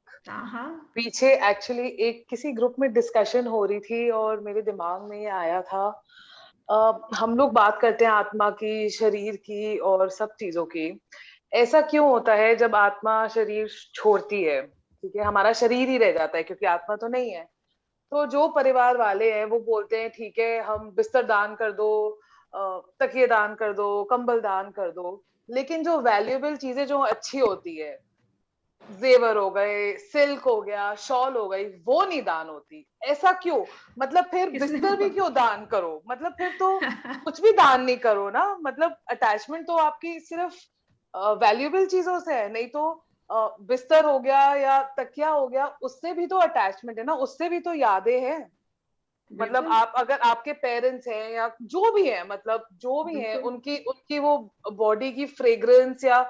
Speaker 4: पीछे एक्चुअली एक किसी ग्रुप में डिस्कशन हो रही थी और मेरे दिमाग में ये आया था, हम लोग बात करते हैं आत्मा की, शरीर की और सब चीजों की, ऐसा क्यों होता है जब आत्मा शरीर छोड़ती है, ठीक है, हमारा शरीर ही रह जाता है क्योंकि आत्मा तो नहीं है, तो जो परिवार वाले हैं वो बोलते हैं ठीक है हम बिस्तर दान कर दो, तकिए दान कर दो, कंबल दान कर दो, लेकिन जो वैल्यूएबल चीजें जो अच्छी होती है, जेवर हो गए, सिल्क हो गया, शॉल हो गई, वो नहीं दान होती, ऐसा क्यों? मतलब फिर बिस्तर भी क्यों दान करो? मतलब फिर तो कुछ भी दान नहीं करो ना, मतलब अटैचमेंट तो आपकी सिर्फ वैल्यूएबल चीजों से है, नहीं तो बिस्तर हो गया या तकिया हो गया, उससे भी तो अटैचमेंट है ना, उससे भी तो यादें हैं। मतलब आप अगर आपके पेरेंट्स हैं या जो भी है, मतलब जो भी है, उनकी उनकी वो बॉडी की फ्रेग्रेंस या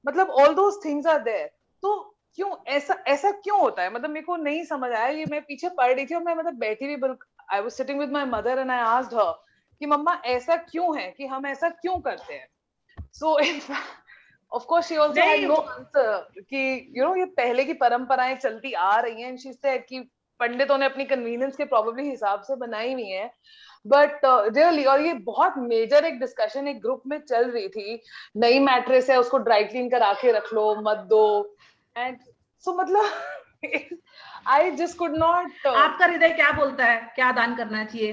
Speaker 4: मतलब all those things are there, तो क्यों ऐसा ऐसा क्यों होता है? मतलब मेरे को नहीं समझ आया, ये मैं पीछे पढ़ रही थी और मैं मतलब बैठी हुई, बिल्कुल I was sitting with my mother and I asked her कि मम्मा ऐसा क्यों है कि हम ऐसा क्यों करते हैं? So of course she also had no answer कि यू नो ये पहले की परंपराएं चलती आ रही हैं, एंड शी सेड कि पंडितों ने अपनी कन्वीनियंस के प्रोबेबली हिसाब से बनाई हुई है, बट रियली और ये बहुत मेजर एक डिस्कशन एक ग्रुप में चल रही थी, नई मैट्रेस है उसको ड्राई क्लीन करा के रख लो, मत दो, एंड सो मतलब आई जस्ट कुड नॉट।
Speaker 2: आपका हृदय क्या बोलता है, क्या दान करना चाहिए?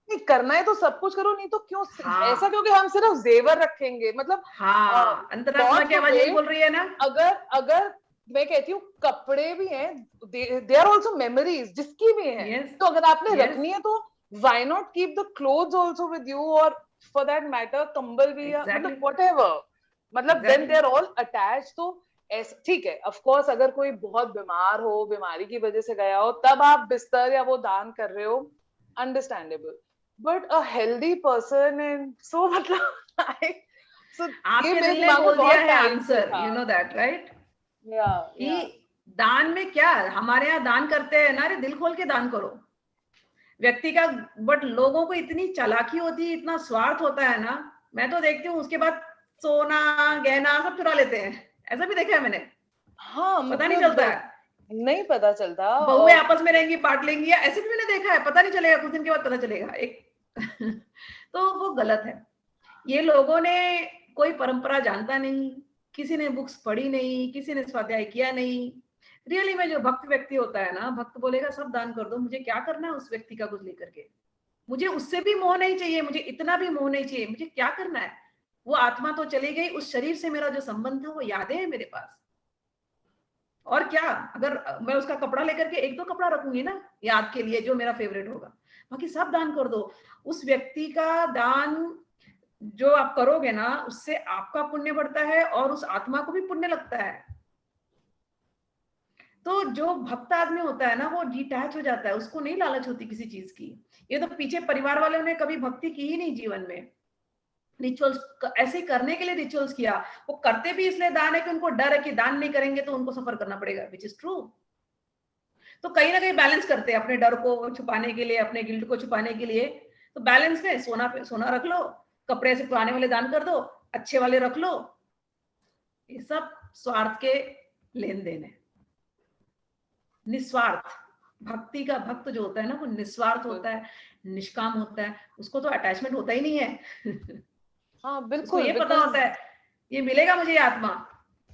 Speaker 4: नहीं करना है तो सब कुछ करो, नहीं तो क्यों ऐसा क्योंकि हम सिर्फ जेवर रखेंगे, मतलब
Speaker 2: अंतरात्मा की आवाज यही बोल रही है ना।
Speaker 4: अगर अगर मैं कहती हूँ कपड़े भी हैं, दे आर ऑल्सो मेमोरीज, जिसकी भी है, तो अगर आपने रखनी है तो why not keep the clothes also with you, और फॉर दैट मैटर कंबल भी, या मतलब व्हाटएवर, मतलब then they are all attached. तो ठीक है, ऑफ कोर्स अगर कोई बहुत बीमार हो, बीमारी की वजह से गया हो, तब आप बिस्तर या वो दान कर रहे हो, understandable, but a healthy person, and so मतलब
Speaker 2: आपके दिल ने बोल दिया है answer, you know that right? दान में क्या, हमारे यहाँ दान करते हैं ना, दिल खोल के दान करो व्यक्ति का, बट लोगों को इतनी चालाकी होती है, इतना स्वार्थ होता है ना, मैं तो देखती हूँ उसके बाद सोना गहना सब चुरा लेते हैं, ऐसा भी देखा है मैंने।
Speaker 4: हाँ,
Speaker 2: पता नहीं चलता है,
Speaker 4: नहीं पता चलता,
Speaker 2: बहुएं आपस में रहेंगी, बांट लेंगी, ऐसे भी मैंने देखा है, पता नहीं चलेगा, कुछ दिन के बाद पता चलेगा एक तो वो गलत है। ये लोगों ने कोई परंपरा जानता नहीं, किसी ने बुक्स पढ़ी नहीं, किसी ने स्वाध्याय किया नहीं। रियली में जो भक्त व्यक्ति होता है ना, भक्त बोलेगा सब दान कर दो, मुझे क्या करना है उस व्यक्ति का कुछ लेकर के, मुझे उससे भी मोह नहीं चाहिए, मुझे इतना भी मोह नहीं चाहिए, मुझे क्या करना है, वो आत्मा तो चली गई, उस शरीर से मेरा जो संबंध था वो यादें हैं मेरे पास, और क्या। अगर मैं उसका कपड़ा लेकर के एक दो कपड़ा रखूंगी ना याद के लिए, जो मेरा फेवरेट होगा, बाकी सब दान कर दो। उस व्यक्ति का दान जो आप करोगे ना, उससे आपका पुण्य बढ़ता है और उस आत्मा को भी पुण्य लगता है। तो जो भक्त आदमी होता है ना, वो डिटैच हो जाता है, उसको नहीं लालच होती किसी चीज की। ये तो पीछे परिवार वालों ने कभी भक्ति की ही नहीं जीवन में, रिचुअल्स ऐसे करने के लिए रिचुअल्स किया, वो करते भी इसलिए दान है कि उनको डर है कि दान नहीं करेंगे तो उनको सफर करना पड़ेगा, विच इज ट्रू। तो कहीं ना कहीं बैलेंस करते हैं अपने डर को छुपाने के लिए, अपने गिल्ट को छुपाने के लिए। तो बैलेंस में सोना रख लो, कपड़े से पुराने वाले दान कर दो, अच्छे वाले रख लो, ये सब स्वार्थ के लेन देन है। निस्वार्थ भक्ति का भक्त जो होता है ना, वो निस्वार्थ होता है, निष्काम होता है, उसको तो अटैचमेंट होता ही नहीं है।
Speaker 4: हाँ बिल्कुल,
Speaker 2: उसको ये पता होता है ये मिलेगा मुझे आत्मा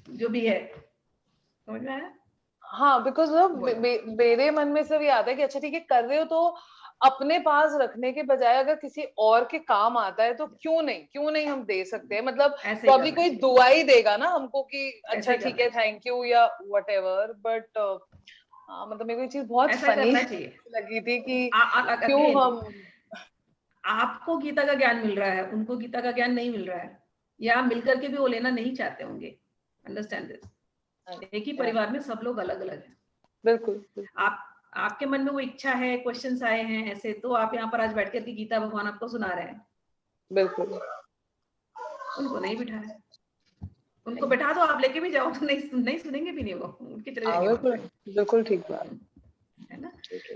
Speaker 2: जो भी है, समझ में आया?
Speaker 4: हाँ, बिकॉज मेरे मन में सिर्फ ये आता है कि अच्छा ठीक है कर रहे हो तो अपने पास रखने के बजाय अगर किसी और के काम आता है तो क्यों नहीं हम दे सकते हैं, मतलब प्रॉब्ली कोई दुआ ही देगा ना हमको कि अच्छा ठीक है थैंक यू या व्हाटएवर, बट मतलब मेरे को ये चीज बहुत फनी लगी थी कि क्यों हम
Speaker 2: आपको गीता का ज्ञान मिल रहा है, उनको गीता का ज्ञान नहीं मिल रहा है, या मिलकर के भी वो लेना नहीं चाहते होंगे। अंडरस्टैंड दिस, एक ही परिवार में सब लोग अलग अलग हैं।
Speaker 4: बिल्कुल।
Speaker 2: आपके मन में वो इच्छा है, क्वेश्चंस आए हैं ऐसे, तो आप यहाँ पर आज बैठ करके गीता भगवान आपको सुना रहे हैं।
Speaker 4: बिल्कुल।
Speaker 2: उनको नहीं बिठा है, उनको बैठा दो, आप लेके भी जाओ तो नहीं सुनेंगे भी नहीं, वो उनके चले जाएंगे।
Speaker 4: बिल्कुल ठीक बात
Speaker 2: है ना।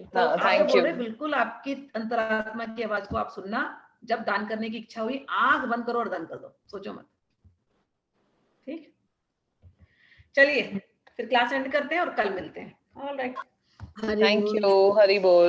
Speaker 4: तो
Speaker 2: आप बोल रहे बिल्कुल आपकी अंतरात्मा की आवाज को आप सुनना। जब दान करने की इच्छा हुई, आंख बंद करो और दान कर दो, सोचो मत। ठीक, चलिए फिर क्लास एंड करते हैं और कल मिलते हैं। All right,
Speaker 4: thank you, Hari बोल।